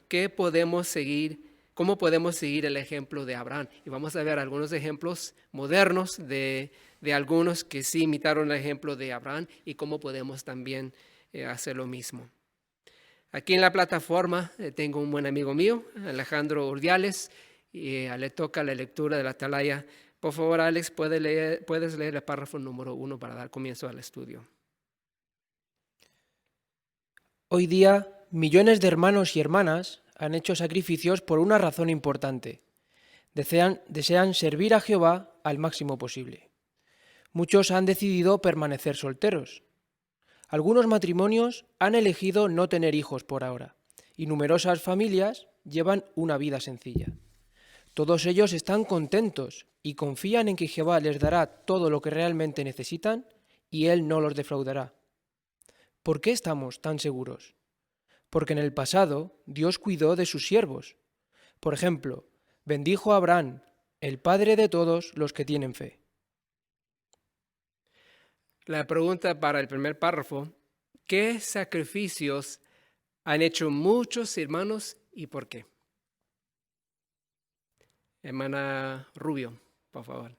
¿cómo podemos seguir el ejemplo de Abraham? Y vamos a ver algunos ejemplos modernos de algunos que sí imitaron el ejemplo de Abraham y cómo podemos también hacer lo mismo. Aquí en la plataforma tengo un buen amigo mío, Alejandro Urdiales, y le toca la lectura de la Atalaya. Por favor, Alex, puedes leer el párrafo número 1 para dar comienzo al estudio. Hoy día, millones de hermanos y hermanas han hecho sacrificios por una razón importante. Desean servir a Jehová al máximo posible. Muchos han decidido permanecer solteros. Algunos matrimonios han elegido no tener hijos por ahora, y numerosas familias llevan una vida sencilla. Todos ellos están contentos y confían en que Jehová les dará todo lo que realmente necesitan y Él no los defraudará. ¿Por qué estamos tan seguros? Porque en el pasado Dios cuidó de sus siervos. Por ejemplo, bendijo a Abraham, el padre de todos los que tienen fe. La pregunta para el primer párrafo, ¿qué sacrificios han hecho muchos hermanos y por qué? Hermana Rubio, por favor.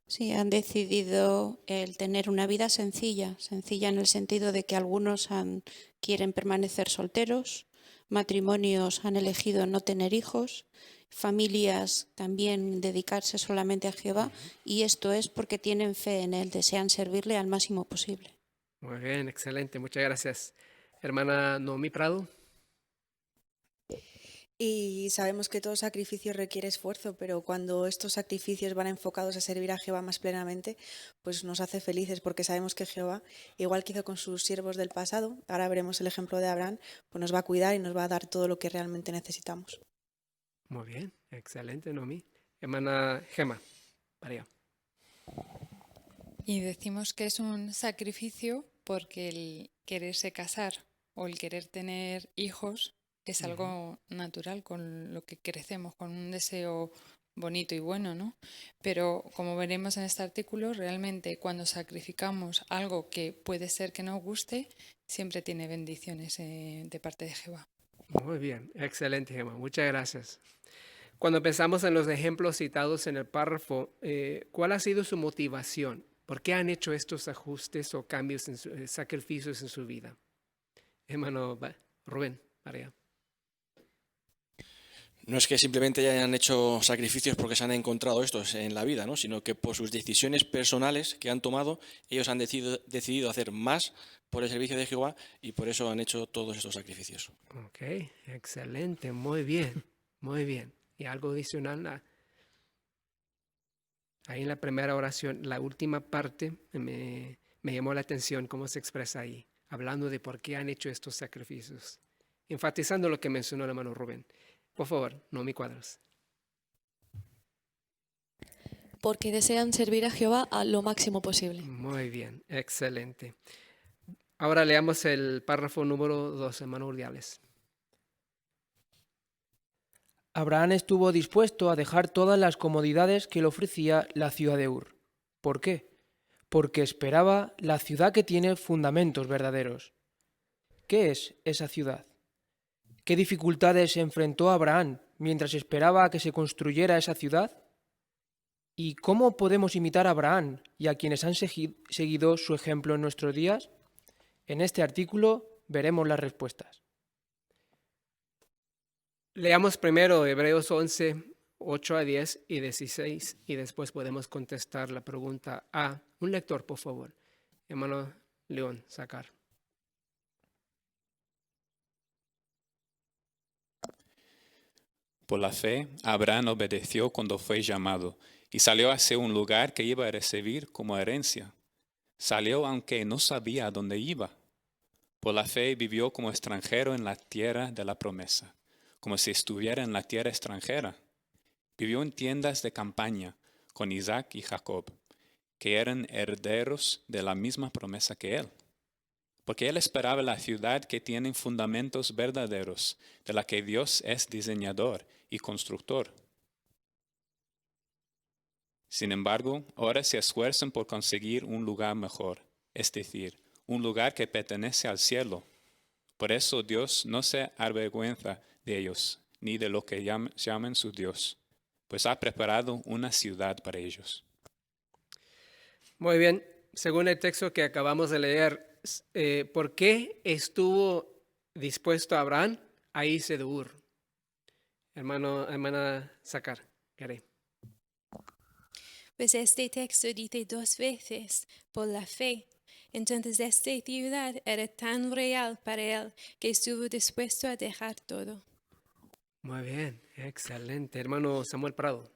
Sí, han decidido el tener una vida sencilla en el sentido de que algunos quieren permanecer solteros, matrimonios han elegido no tener hijos, familias también dedicarse solamente a Jehová, y esto es porque tienen fe en Él, desean servirle al máximo posible. Muy bien, excelente, muchas gracias. Hermana Noemí Prado. Y sabemos que todo sacrificio requiere esfuerzo, pero cuando estos sacrificios van enfocados a servir a Jehová más plenamente, pues nos hace felices porque sabemos que Jehová, igual que hizo con sus siervos del pasado, ahora veremos el ejemplo de Abraham, pues nos va a cuidar y nos va a dar todo lo que realmente necesitamos. Muy bien, excelente, Noemí. Hermana Gema, para allá. Y decimos que es un sacrificio porque el quererse casar o el querer tener hijos es algo natural, con lo que crecemos, con un deseo bonito y bueno, ¿no? Pero como veremos en este artículo, realmente cuando sacrificamos algo que puede ser que nos guste, siempre tiene bendiciones de parte de Jehová. Muy bien, excelente, Gema, muchas gracias. Cuando pensamos en los ejemplos citados en el párrafo, ¿cuál ha sido su motivación? ¿Por qué han hecho estos ajustes o cambios, sacrificios en su vida? Hermano Rubén, para allá. No es que simplemente hayan hecho sacrificios porque se han encontrado estos en la vida, ¿no? Sino que por sus decisiones personales que han tomado, ellos han decidido hacer más por el servicio de Jehová y por eso han hecho todos estos sacrificios. Ok, excelente, muy bien, muy bien. Y algo adicional, ahí en la primera oración, la última parte me llamó la atención cómo se expresa ahí, hablando de por qué han hecho estos sacrificios, enfatizando lo que mencionó el hermano Rubén. Por favor, no me cuadras. Porque desean servir a Jehová a lo máximo posible. Muy bien, excelente. Ahora leamos el párrafo número 2, hermano Urdiales. Abraham estuvo dispuesto a dejar todas las comodidades que le ofrecía la ciudad de Ur. ¿Por qué? Porque esperaba la ciudad que tiene fundamentos verdaderos. ¿Qué es esa ciudad? ¿Qué dificultades enfrentó Abraham mientras esperaba a que se construyera esa ciudad? ¿Y cómo podemos imitar a Abraham y a quienes han seguido su ejemplo en nuestros días? En este artículo veremos las respuestas. Leamos primero Hebreos 11, 8 a 10 y 16, y después podemos contestar la pregunta A. Un lector, por favor. Hermano León, sacar. Por la fe, Abraham obedeció cuando fue llamado y salió hacia un lugar que iba a recibir como herencia. Salió aunque no sabía a dónde iba. Por la fe vivió como extranjero en la tierra de la promesa, como si estuviera en la tierra extranjera. Vivió en tiendas de campaña con Isaac y Jacob, que eran herederos de la misma promesa que él. Porque él esperaba la ciudad que tiene fundamentos verdaderos, de la que Dios es diseñador y constructor. Sin embargo, ahora se esfuerzan por conseguir un lugar mejor, es decir, un lugar que pertenece al cielo. Por eso Dios no se avergüenza de ellos, ni de lo que llaman su Dios, pues ha preparado una ciudad para ellos. Muy bien, según el texto que acabamos de leer, ¿por qué estuvo dispuesto Abraham a irse de Ur? Hermana Sacar, ¿queré? Pues este texto dice 2 veces, por la fe. Entonces esta ciudad era tan real para él que estuvo dispuesto a dejar todo. Muy bien, excelente. Hermano Samuel Prado.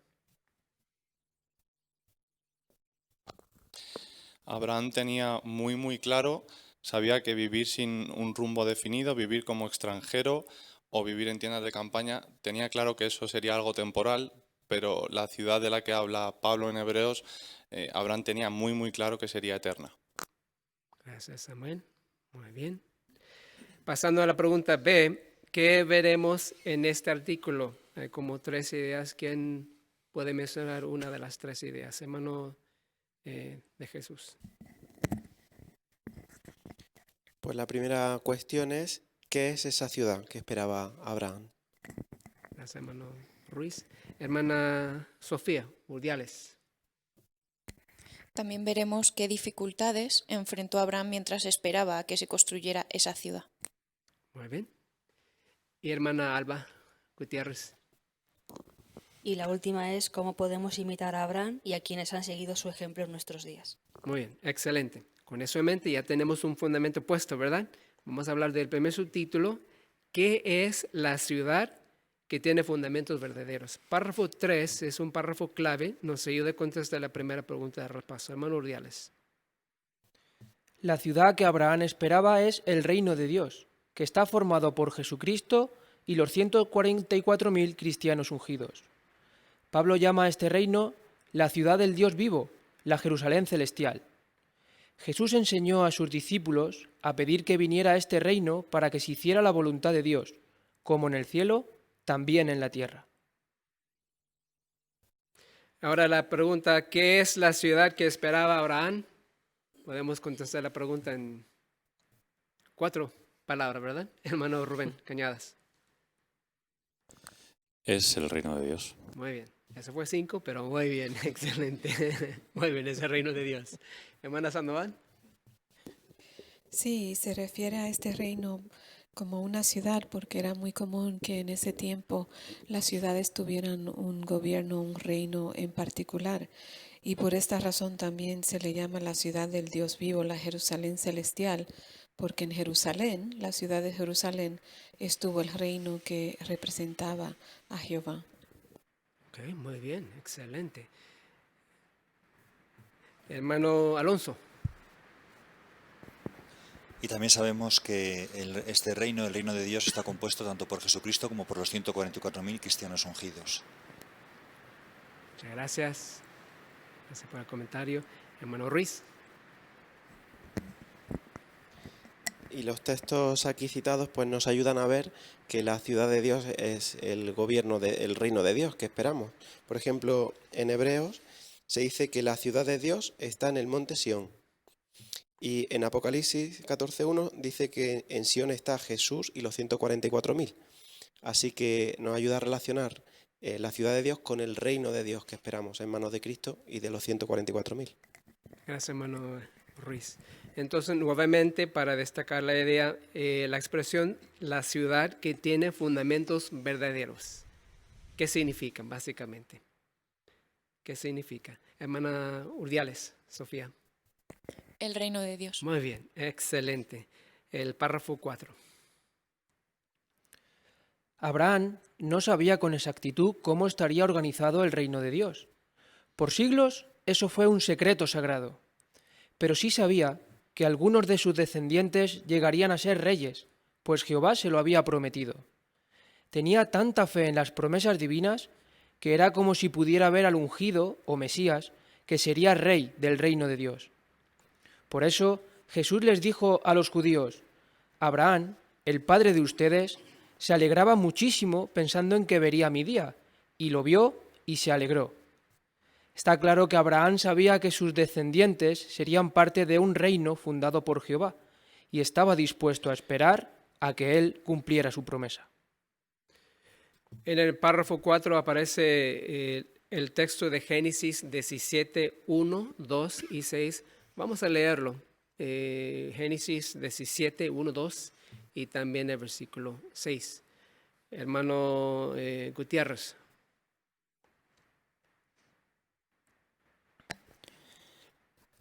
Abraham tenía muy claro, sabía que vivir sin un rumbo definido, vivir como extranjero o vivir en tiendas de campaña, tenía claro que eso sería algo temporal, pero la ciudad de la que habla Pablo en Hebreos, Abraham tenía muy claro que sería eterna. Gracias, Samuel. Muy bien. Pasando a la pregunta B, ¿qué veremos en este artículo? Hay como 3 ideas. ¿Quién puede mencionar una de las 3 ideas? Hermano de Jesús. Pues la primera cuestión es, ¿qué es esa ciudad que esperaba Abraham? Gracias, hermano Ruiz. Hermana Sofía Urdiales. También veremos qué dificultades enfrentó Abraham mientras esperaba a que se construyera esa ciudad. Muy bien. Y hermana Alba Gutiérrez. Y la última es cómo podemos imitar a Abraham y a quienes han seguido su ejemplo en nuestros días. Muy bien, excelente. Con eso en mente ya tenemos un fundamento puesto, ¿verdad? Vamos a hablar del primer subtítulo, ¿qué es la ciudad que tiene fundamentos verdaderos? Párrafo 3 es un párrafo clave, nos ayuda a contestar la primera pregunta de repaso. Hermano Urdiales. La ciudad que Abraham esperaba es el reino de Dios, que está formado por Jesucristo y los 144.000 cristianos ungidos. Pablo llama a este reino la ciudad del Dios vivo, la Jerusalén celestial. Jesús enseñó a sus discípulos a pedir que viniera a este reino para que se hiciera la voluntad de Dios, como en el cielo, también en la tierra. Ahora la pregunta, ¿qué es la ciudad que esperaba Abraham? Podemos contestar la pregunta en 4 palabras, ¿verdad? Hermano Rubén Cañadas. Es el reino de Dios. Muy bien. Eso fue 5, pero muy bien, excelente. Muy bien, es el reino de Dios. Hermana Sandoval. Sí, se refiere a este reino como una ciudad, porque era muy común que en ese tiempo las ciudades tuvieran un gobierno, un reino en particular. Y por esta razón también se le llama la ciudad del Dios vivo, la Jerusalén celestial, porque en Jerusalén, la ciudad de Jerusalén, estuvo el reino que representaba a Jehová. Ok, muy bien, excelente. Hermano Alonso. Y también sabemos que este reino, el reino de Dios, está compuesto tanto por Jesucristo como por los 144.000 cristianos ungidos. Muchas gracias. Gracias por el comentario. Hermano Ruiz. Y los textos aquí citados pues nos ayudan a ver que la ciudad de Dios es el gobierno del reino de Dios que esperamos. Por ejemplo, en Hebreos se dice que la ciudad de Dios está en el monte Sión. Y en Apocalipsis 14.1 dice que en Sión está Jesús y los 144.000. Así que nos ayuda a relacionar la ciudad de Dios con el reino de Dios que esperamos en manos de Cristo y de los 144.000. Gracias, hermano Ruiz. Entonces, nuevamente, para destacar la idea, la expresión la ciudad que tiene fundamentos verdaderos. ¿Qué significan, básicamente? ¿Qué significa? Hermana Urdiales, Sofía. El reino de Dios. Muy bien, excelente. El párrafo 4. Abraham no sabía con exactitud cómo estaría organizado el reino de Dios. Por siglos eso fue un secreto sagrado. Pero sí sabía que algunos de sus descendientes llegarían a ser reyes, pues Jehová se lo había prometido. Tenía tanta fe en las promesas divinas que era como si pudiera ver al ungido o Mesías que sería rey del reino de Dios. Por eso Jesús les dijo a los judíos: Abraham, el padre de ustedes, se alegraba muchísimo pensando en que vería mi día, y lo vio y se alegró. Está claro que Abraham sabía que sus descendientes serían parte de un reino fundado por Jehová, y estaba dispuesto a esperar a que él cumpliera su promesa. En el párrafo 4 aparece el texto de Génesis 17, 1, 2 y 6. Vamos a leerlo. Génesis 17, 1, 2 y también el versículo 6. Hermano Gutiérrez.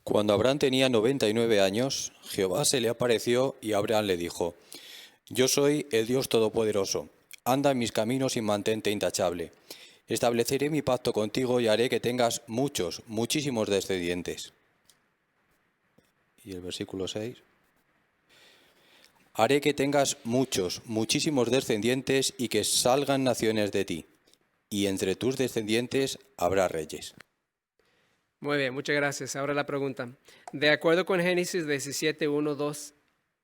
Cuando Abraham tenía 99 años, Jehová se le apareció y Abraham le dijo: Yo soy el Dios Todopoderoso. Anda en mis caminos y mantente intachable. Estableceré mi pacto contigo y haré que tengas muchísimos descendientes. Y el versículo 6. Haré que tengas muchísimos descendientes y que salgan naciones de ti. Y entre tus descendientes habrá reyes. Muy bien, muchas gracias. Ahora la pregunta. De acuerdo con Génesis 17, 1, 2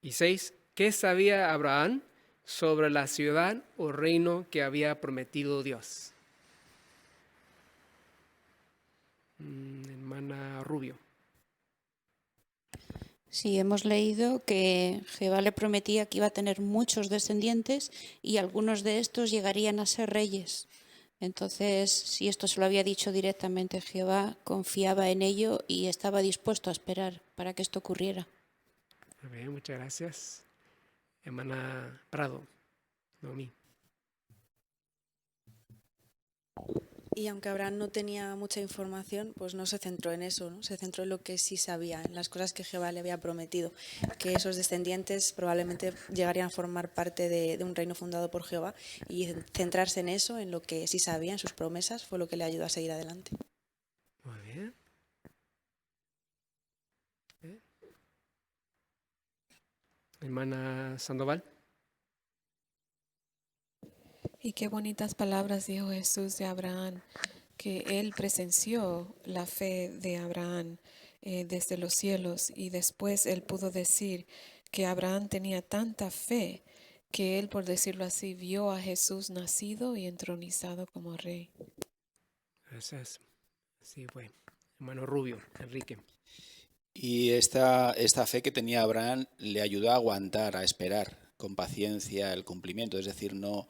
y 6, ¿qué sabía Abraham sobre la ciudad o reino que había prometido Dios? Hermana Rubio. Sí, hemos leído que Jehová le prometía que iba a tener muchos descendientes y algunos de estos llegarían a ser reyes. Entonces, si esto se lo había dicho directamente Jehová, confiaba en ello y estaba dispuesto a esperar para que esto ocurriera. Muy bien, muchas gracias. Hermana Prado, Noemí. Y aunque Abraham no tenía mucha información, pues no se centró en eso, ¿no? Se centró en lo que sí sabía, en las cosas que Jehová le había prometido, que esos descendientes probablemente llegarían a formar parte de un reino fundado por Jehová, y centrarse en eso, en lo que sí sabía, en sus promesas, fue lo que le ayudó a seguir adelante. Muy bien. Hermana Sandoval. Y qué bonitas palabras dijo Jesús de Abraham, que él presenció la fe de Abraham desde los cielos, y después él pudo decir que Abraham tenía tanta fe que él, por decirlo así, vio a Jesús nacido y entronizado como rey. Gracias. Así fue. Hermano Rubio, Enrique. Y esta fe que tenía Abraham le ayudó a aguantar, a esperar con paciencia el cumplimiento, es decir, no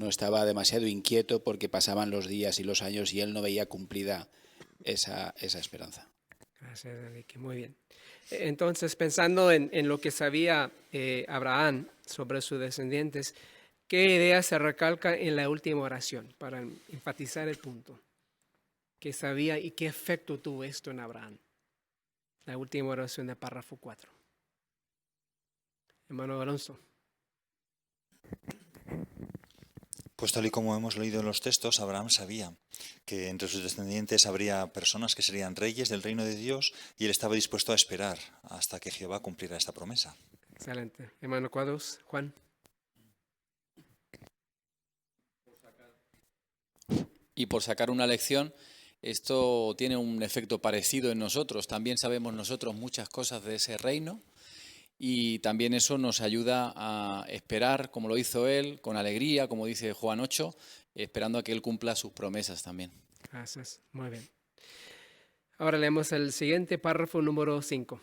estaba demasiado inquieto porque pasaban los días y los años y él no veía cumplida esa esperanza. Gracias, Enrique. Muy bien. Entonces, pensando en lo que sabía Abraham sobre sus descendientes, ¿qué idea se recalca en la última oración para enfatizar el punto? ¿Qué sabía y qué efecto tuvo esto en Abraham? La última oración del párrafo 4. Hermano Alonso. Pues tal y como hemos leído en los textos, Abraham sabía que entre sus descendientes habría personas que serían reyes del reino de Dios y él estaba dispuesto a esperar hasta que Jehová cumpliera esta promesa. Excelente. Hermano Cuadros, Juan. Y por sacar una lección, esto tiene un efecto parecido en nosotros. También sabemos nosotros muchas cosas de ese reino y también eso nos ayuda a esperar, como lo hizo él, con alegría, como dice Juan 8, esperando a que él cumpla sus promesas también. Gracias. Muy bien. Ahora leemos el siguiente párrafo número 5.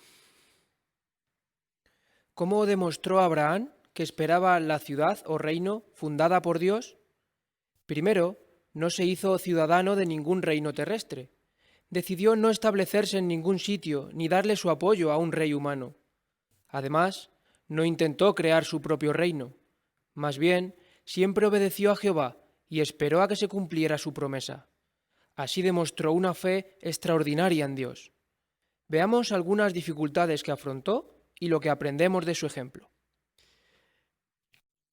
¿Cómo demostró Abraham que esperaba la ciudad o reino fundada por Dios? Primero, no se hizo ciudadano de ningún reino terrestre. Decidió no establecerse en ningún sitio ni darle su apoyo a un rey humano. Además, no intentó crear su propio reino. Más bien, siempre obedeció a Jehová y esperó a que se cumpliera su promesa. Así demostró una fe extraordinaria en Dios. Veamos algunas dificultades que afrontó y lo que aprendemos de su ejemplo.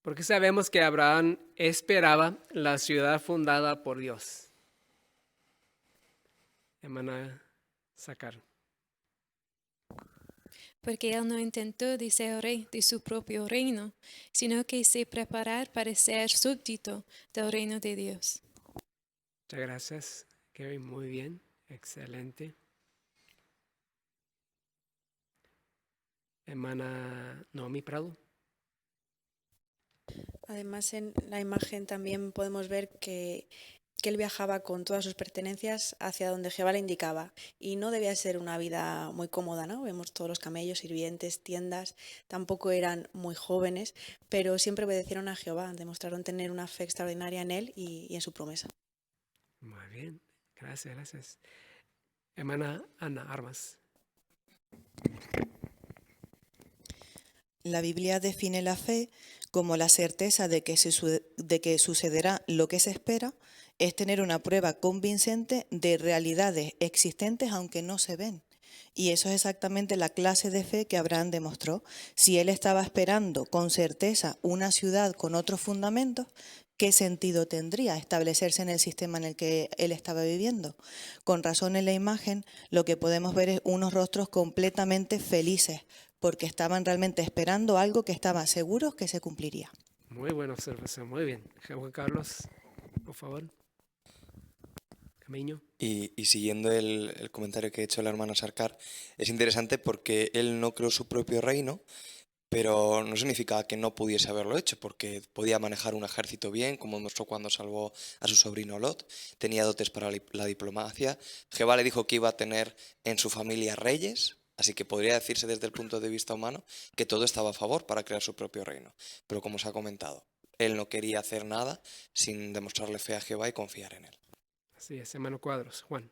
Porque sabemos que Abraham esperaba la ciudad fundada por Dios. Hermana Sacar. Porque él no intentó de ser rey de su propio reino, sino que se preparar para ser súbdito del reino de Dios. Muchas gracias, Gary. Muy bien. Excelente. Hermana Naomi Prado. Además, en la imagen también podemos ver que él viajaba con todas sus pertenencias hacia donde Jehová le indicaba. Y no debía ser una vida muy cómoda, ¿no? Vemos todos los camellos, sirvientes, tiendas, tampoco eran muy jóvenes, pero siempre obedecieron a Jehová, demostraron tener una fe extraordinaria en él y en su promesa. Muy bien, gracias, gracias. Hermana Ana Armas. La Biblia define la fe como la certeza de que sucederá lo que se espera, es tener una prueba convincente de realidades existentes aunque no se ven. Y eso es exactamente la clase de fe que Abraham demostró. Si él estaba esperando con certeza una ciudad con otros fundamentos, ¿qué sentido tendría establecerse en el sistema en el que él estaba viviendo? Con razón, en la imagen lo que podemos ver es unos rostros completamente felices, porque estaban realmente esperando algo que estaban seguros que se cumpliría. Muy buena observación, muy bien. Juan Carlos, por favor. Camino. Y siguiendo el comentario que ha hecho la hermana Sarkar, es interesante porque él no creó su propio reino, pero no significa que no pudiese haberlo hecho, porque podía manejar un ejército bien, como mostró cuando salvó a su sobrino Lot, tenía dotes para la diplomacia. Jehová le dijo que iba a tener en su familia reyes, así que podría decirse desde el punto de vista humano que todo estaba a favor para crear su propio reino. Pero como se ha comentado, él no quería hacer nada sin demostrarle fe a Jehová y confiar en él. Así es, hermano Cuadros. Juan.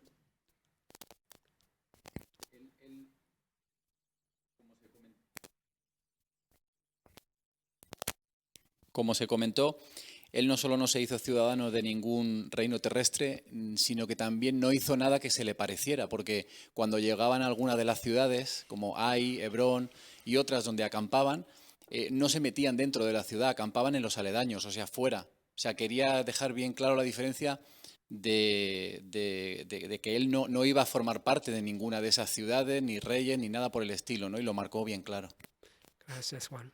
Como se comentó, él no solo no se hizo ciudadano de ningún reino terrestre, sino que también no hizo nada que se le pareciera, porque cuando llegaban a alguna de las ciudades, como Ai, Hebrón y otras donde acampaban, no se metían dentro de la ciudad, acampaban en los aledaños, o sea, fuera. O sea, quería dejar bien claro la diferencia de que él no iba a formar parte de ninguna de esas ciudades, ni reyes, ni nada por el estilo, ¿no? Y lo marcó bien claro. Gracias, Juan.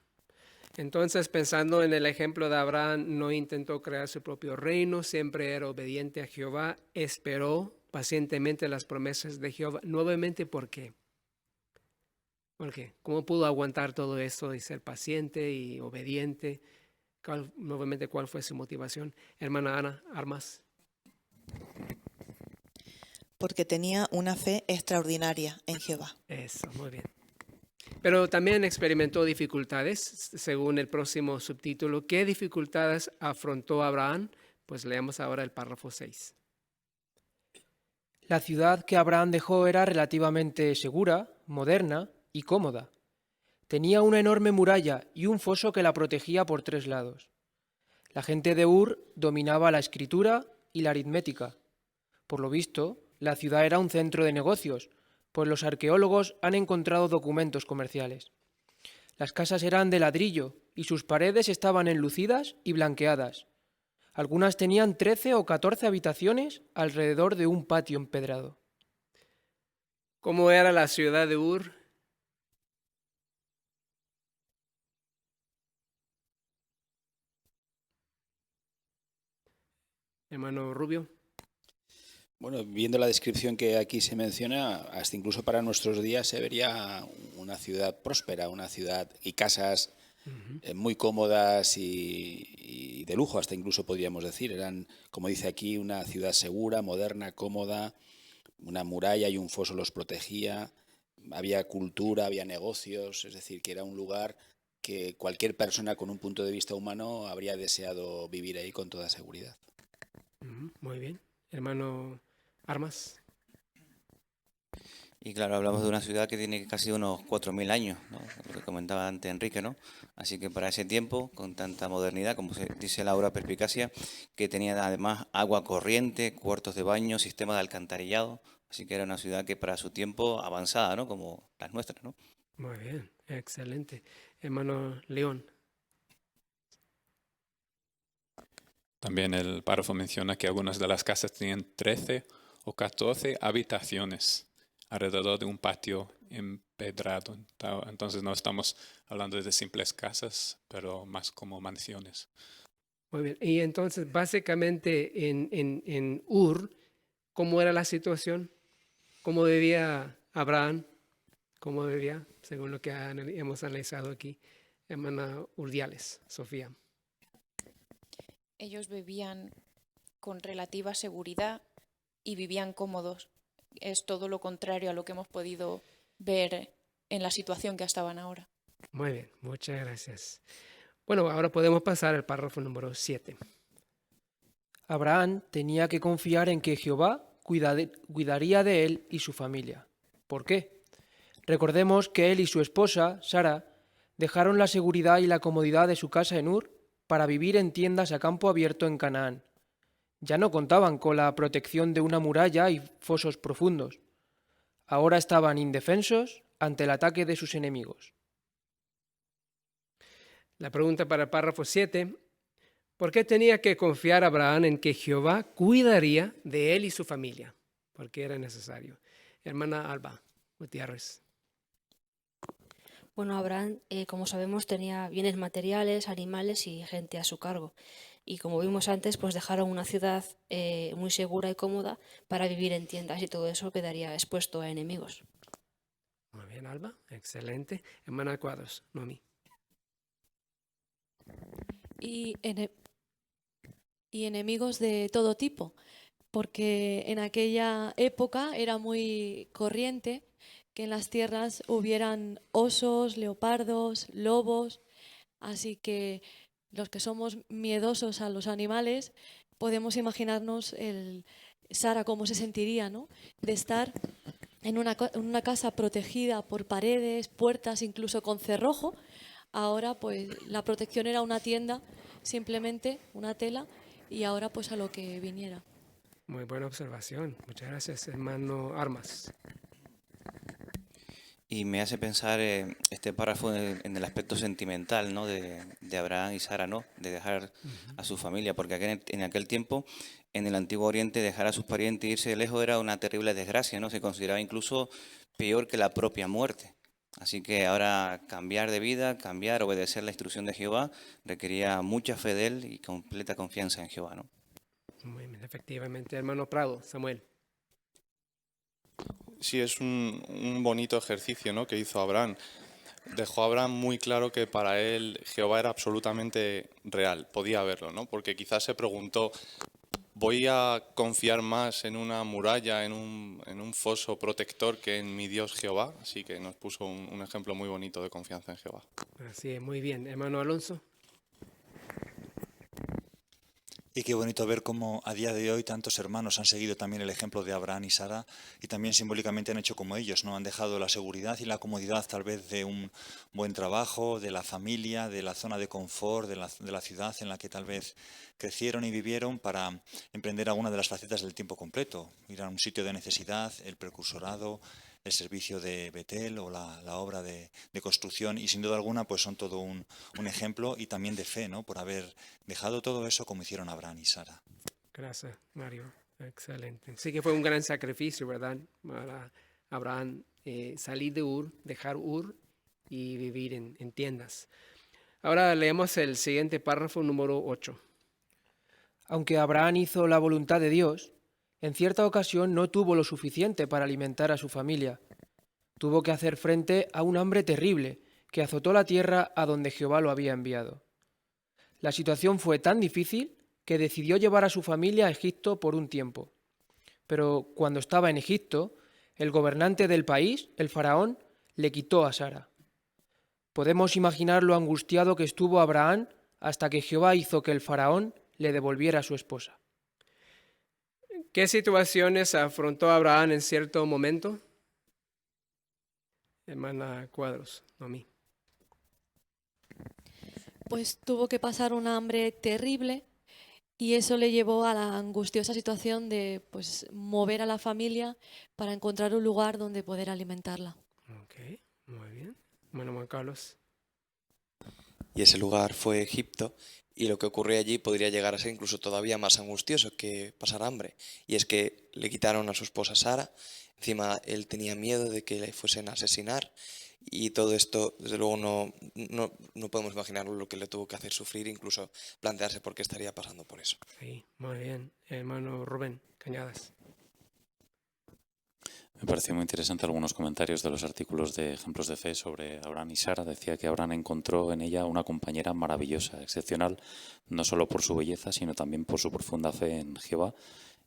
Entonces, pensando en el ejemplo de Abraham, no intentó crear su propio reino, siempre era obediente a Jehová, esperó pacientemente las promesas de Jehová. Nuevamente, ¿por qué? ¿Por qué? ¿Cómo pudo aguantar todo esto y ser paciente y obediente? Nuevamente, ¿cuál fue su motivación? Hermana Ana Armas. Porque tenía una fe extraordinaria en Jehová. Eso, muy bien. Pero también experimentó dificultades, según el próximo subtítulo. ¿Qué dificultades afrontó Abraham? Pues leamos ahora el párrafo 6. La ciudad que Abraham dejó era relativamente segura, moderna y cómoda. Tenía una enorme muralla y un foso que la protegía por 3 lados. La gente de Ur dominaba la escritura y la aritmética. Por lo visto, la ciudad era un centro de negocios, pues los arqueólogos han encontrado documentos comerciales. Las casas eran de ladrillo y sus paredes estaban enlucidas y blanqueadas. Algunas tenían 13 o 14 habitaciones alrededor de un patio empedrado. ¿Cómo era la ciudad de Ur? Hermano Rubio. Bueno, viendo la descripción que aquí se menciona, hasta incluso para nuestros días se vería una ciudad próspera, una ciudad y casas muy cómodas y de lujo, hasta incluso podríamos decir. Eran, como dice aquí, una ciudad segura, moderna, cómoda, una muralla y un foso los protegía, había cultura, había negocios, es decir, que era un lugar que cualquier persona con un punto de vista humano habría deseado vivir ahí con toda seguridad. Muy bien. Hermano Armas. Y claro, hablamos de una ciudad que tiene casi unos 4.000 años, ¿no? Lo que comentaba antes Enrique, ¿no? Así que para ese tiempo, con tanta modernidad, como se dice Laura Perspicacia, que tenía además agua corriente, cuartos de baño, sistema de alcantarillado, así que era una ciudad que para su tiempo avanzada, ¿no? Como las nuestras, ¿no? Muy bien, excelente. Hermano León. También el párrafo menciona que algunas de las casas tenían 13 o 14 habitaciones alrededor de un patio empedrado. Entonces no estamos hablando de simples casas, pero más como mansiones. Muy bien. Y entonces, básicamente en Ur, ¿cómo era la situación? ¿Cómo vivía Abraham? ¿Cómo vivía? Según lo que hemos analizado aquí. Hermana Urdiales, Sofía. Ellos vivían con relativa seguridad y vivían cómodos. Es todo lo contrario a lo que hemos podido ver en la situación que estaban ahora. Muy bien, muchas gracias. Bueno, ahora podemos pasar al párrafo número 7. Abraham tenía que confiar en que Jehová cuidaría de él y su familia. ¿Por qué? Recordemos que él y su esposa, Sara, dejaron la seguridad y la comodidad de su casa en Ur para vivir en tiendas a campo abierto en Canaán. Ya no contaban con la protección de una muralla y fosos profundos. Ahora estaban indefensos ante el ataque de sus enemigos. La pregunta para el párrafo 7. ¿Por qué tenía que confiar Abraham en que Jehová cuidaría de él y su familia? Porque era necesario. Hermana Alba Gutiérrez. Bueno, Abraham, como sabemos, tenía bienes materiales, animales y gente a su cargo. Y como vimos antes, pues dejaron una ciudad muy segura y cómoda para vivir en tiendas y todo eso quedaría expuesto a enemigos. Muy bien, Alba. Excelente. Hermana Cuadros, Nomi. Y enemigos de todo tipo, porque en aquella época era muy corriente que en las tierras hubieran osos, leopardos, lobos, así que los que somos miedosos a los animales podemos imaginarnos Sara cómo se sentiría, ¿no? De estar en una casa protegida por paredes, puertas, incluso con cerrojo. Ahora pues la protección era una tienda, simplemente una tela, y ahora pues a lo que viniera. Muy buena observación. Muchas gracias, hermano Armas. Y me hace pensar este párrafo en el aspecto sentimental, ¿no? de Abraham y Sara, ¿no? De dejar a su familia, porque en aquel tiempo, en el Antiguo Oriente, dejar a sus parientes e irse lejos era una terrible desgracia, ¿no? Se consideraba incluso peor que la propia muerte. Así que ahora cambiar de vida, obedecer la instrucción de Jehová, requería mucha fe de él y completa confianza en Jehová, ¿no? Muy bien, efectivamente. Hermano Prado, Samuel. Sí, es un bonito ejercicio, ¿no?, que hizo Abraham. Dejó a Abraham muy claro que para él Jehová era absolutamente real, podía verlo, ¿no? Porque quizás se preguntó, ¿voy a confiar más en una muralla, en un foso protector que en mi Dios Jehová? Así que nos puso un ejemplo muy bonito de confianza en Jehová. Así es, muy bien. Hermano Alonso. Y qué bonito ver cómo a día de hoy tantos hermanos han seguido también el ejemplo de Abraham y Sara y también simbólicamente han hecho como ellos, ¿no? Han dejado la seguridad y la comodidad tal vez de un buen trabajo, de la familia, de la zona de confort, de la ciudad en la que tal vez crecieron y vivieron para emprender alguna de las facetas del tiempo completo, ir a un sitio de necesidad, el precursorado, el servicio de Betel o la obra de construcción y sin duda alguna pues son todo un ejemplo y también de fe, ¿no? Por haber dejado todo eso como hicieron Abraham y Sara. Gracias, Mario. Excelente. Sí que fue un gran sacrificio, ¿verdad? Para Abraham salir de Ur, dejar Ur y vivir en tiendas. Ahora leemos el siguiente párrafo, número 8. Aunque Abraham hizo la voluntad de Dios, en cierta ocasión no tuvo lo suficiente para alimentar a su familia. Tuvo que hacer frente a un hambre terrible que azotó la tierra a donde Jehová lo había enviado. La situación fue tan difícil que decidió llevar a su familia a Egipto por un tiempo. Pero cuando estaba en Egipto, el gobernante del país, el faraón, le quitó a Sara. Podemos imaginar lo angustiado que estuvo Abraham hasta que Jehová hizo que el faraón le devolviera a su esposa. ¿Qué situaciones afrontó Abraham en cierto momento? Hermana Cuadros, no a mí. Pues tuvo que pasar un hambre terrible y eso le llevó a la angustiosa situación de pues, mover a la familia para encontrar un lugar donde poder alimentarla. Ok, muy bien. Bueno, Juan Carlos. Y ese lugar fue Egipto, y lo que ocurrió allí podría llegar a ser incluso todavía más angustioso que pasar hambre. Y es que le quitaron a su esposa Sara, encima él tenía miedo de que le fuesen a asesinar, y todo esto, desde luego, no podemos imaginar lo que le tuvo que hacer sufrir, incluso plantearse por qué estaría pasando por eso. Sí, muy bien. Hermano Rubén Cañadas. Me pareció muy interesante algunos comentarios de los artículos de ejemplos de fe sobre Abraham y Sara. Decía que Abraham encontró en ella una compañera maravillosa, excepcional, no solo por su belleza, sino también por su profunda fe en Jehová.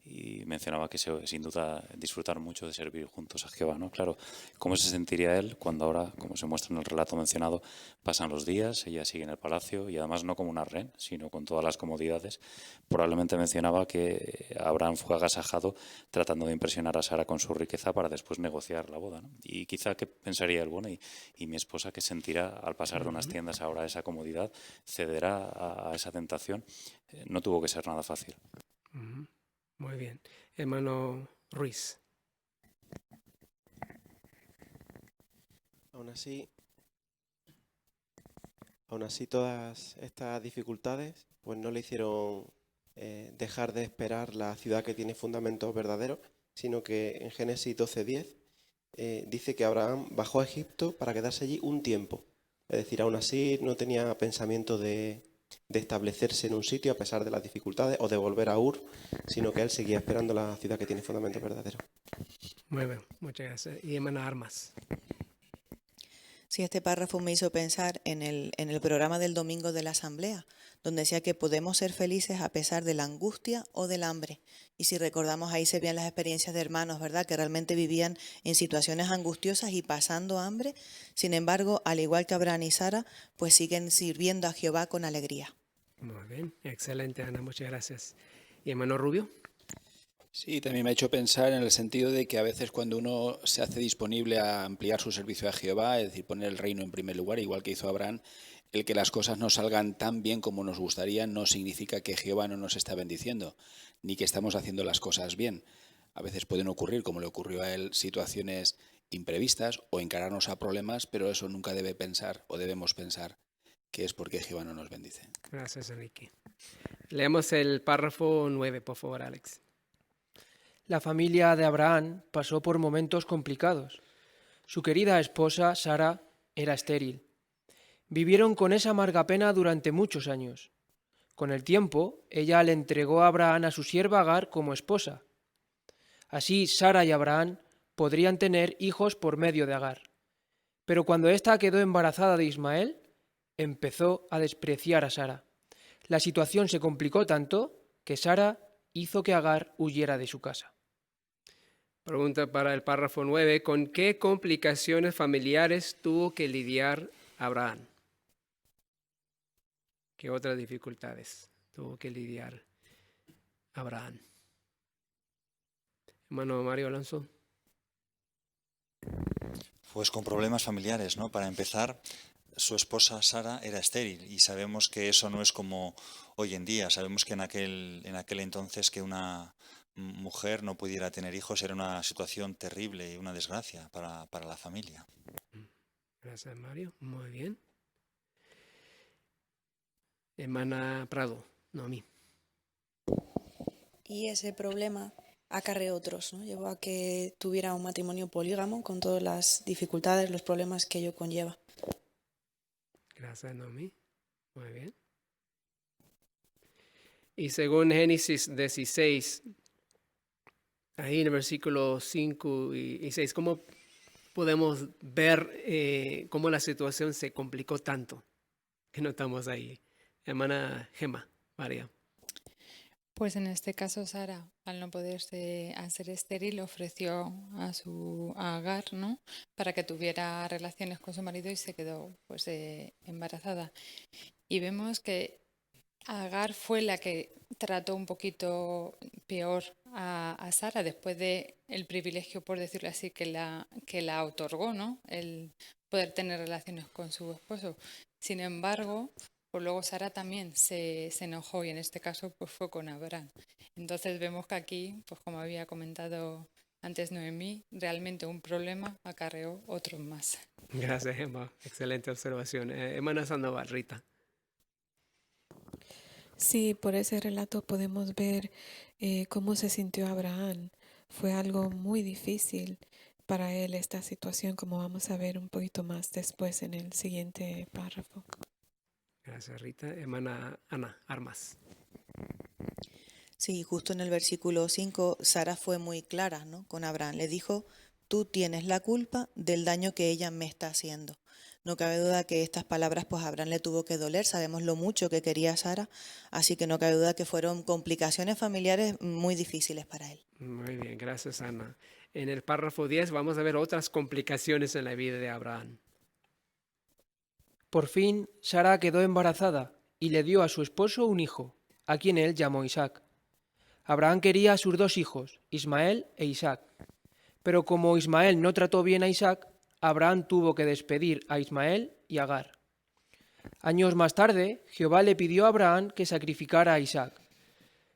Y mencionaba que sin duda disfrutar mucho de servir juntos a Jehová, ¿no? Claro, ¿cómo se sentiría él cuando ahora, como se muestra en el relato mencionado, pasan los días, ella sigue en el palacio y además no como una rehén, sino con todas las comodidades? Probablemente mencionaba que Abraham fue agasajado tratando de impresionar a Sara con su riqueza para después negociar la boda, ¿no? Y quizá que pensaría él, bueno, y mi esposa que sentirá al pasar de unas tiendas ahora a esa comodidad, cederá a esa tentación. No tuvo que ser nada fácil. Muy bien. Hermano Ruiz. Aún así, todas estas dificultades pues no le hicieron dejar de esperar la ciudad que tiene fundamentos verdaderos, sino que en Génesis 12:10 dice que Abraham bajó a Egipto para quedarse allí un tiempo. Es decir, aún así no tenía pensamiento de establecerse en un sitio a pesar de las dificultades o de volver a Ur, sino que él seguía esperando la ciudad que tiene fundamentos verdaderos. Muy bien, muchas gracias. Y hermana Armas. Sí, este párrafo me hizo pensar en el programa del domingo de la asamblea, donde decía que podemos ser felices a pesar de la angustia o del hambre. Y si recordamos, ahí se veían las experiencias de hermanos, ¿verdad?, que realmente vivían en situaciones angustiosas y pasando hambre. Sin embargo, al igual que Abraham y Sara, pues siguen sirviendo a Jehová con alegría. Muy bien, excelente, Ana, muchas gracias. ¿Y hermano Rubio? Sí, también me ha hecho pensar en el sentido de que a veces cuando uno se hace disponible a ampliar su servicio a Jehová, es decir, poner el reino en primer lugar, igual que hizo Abraham, el que las cosas no salgan tan bien como nos gustaría no significa que Jehová no nos está bendiciendo, ni que estamos haciendo las cosas bien. A veces pueden ocurrir, como le ocurrió a él, situaciones imprevistas o encararnos a problemas, pero eso nunca debe pensar o debemos pensar que es porque Jehová no nos bendice. Gracias, Enrique. Leemos el párrafo 9, por favor, Alex. La familia de Abraham pasó por momentos complicados. Su querida esposa, Sara, era estéril. Vivieron con esa amarga pena durante muchos años. Con el tiempo, ella le entregó a Abraham a su sierva Agar como esposa. Así, Sara y Abraham podrían tener hijos por medio de Agar. Pero cuando ésta quedó embarazada de Ismael, empezó a despreciar a Sara. La situación se complicó tanto que Sara hizo que Agar huyera de su casa. Pregunta para el párrafo 9. ¿Con qué complicaciones familiares tuvo que lidiar Abraham? ¿Qué otras dificultades tuvo que lidiar? Abraham? Hermano Mario Alonso. Pues con problemas familiares, ¿no? Para empezar, su esposa Sara era estéril y sabemos que eso no es como hoy en día. Sabemos que en aquel entonces que una mujer no pudiera tener hijos era una situación terrible y una desgracia para la familia. Gracias, Mario. Muy bien. Hermana Prado, Noemí. Y ese problema acarreó otros, ¿no? Llevó a que tuviera un matrimonio polígamo con todas las dificultades, los problemas que ello conlleva. Gracias, Noemí. Muy bien. Y según Génesis 16, ahí en el versículo 5 y 6, ¿cómo podemos ver cómo la situación se complicó tanto? Que notamos ahí. Hermana Gemma, María. Pues en este caso Sara, al no poderse hacer estéril, ofreció a Agar, ¿no? Para que tuviera relaciones con su marido y se quedó pues embarazada. Y vemos que Agar fue la que trató un poquito peor a Sara después de el privilegio, por decirlo así, que la otorgó, ¿no? El poder tener relaciones con su esposo. Sin embargo, pues luego Sara también se enojó y en este caso pues fue con Abraham. Entonces vemos que aquí, pues como había comentado antes Noemí, realmente un problema acarreó otros más. Gracias, Gemma. Excelente observación. Hermana Sandoval, Rita. Sí, por ese relato podemos ver cómo se sintió Abraham. Fue algo muy difícil para él esta situación, como vamos a ver un poquito más después en el siguiente párrafo. Gracias, Rita. Hermana Ana Armas. Sí, justo en el versículo 5, Sara fue muy clara, ¿no? Con Abraham. Le dijo, tú tienes la culpa del daño que ella me está haciendo. No cabe duda que estas palabras, pues a Abraham le tuvo que doler. Sabemos lo mucho que quería Sara, así que no cabe duda que fueron complicaciones familiares muy difíciles para él. Muy bien, gracias, Ana. En el párrafo 10 vamos a ver otras complicaciones en la vida de Abraham. Por fin, Sara quedó embarazada y le dio a su esposo un hijo, a quien él llamó Isaac. Abraham quería a sus 2 hijos, Ismael e Isaac. Pero como Ismael no trató bien a Isaac, Abraham tuvo que despedir a Ismael y a Agar. Años más tarde, Jehová le pidió a Abraham que sacrificara a Isaac.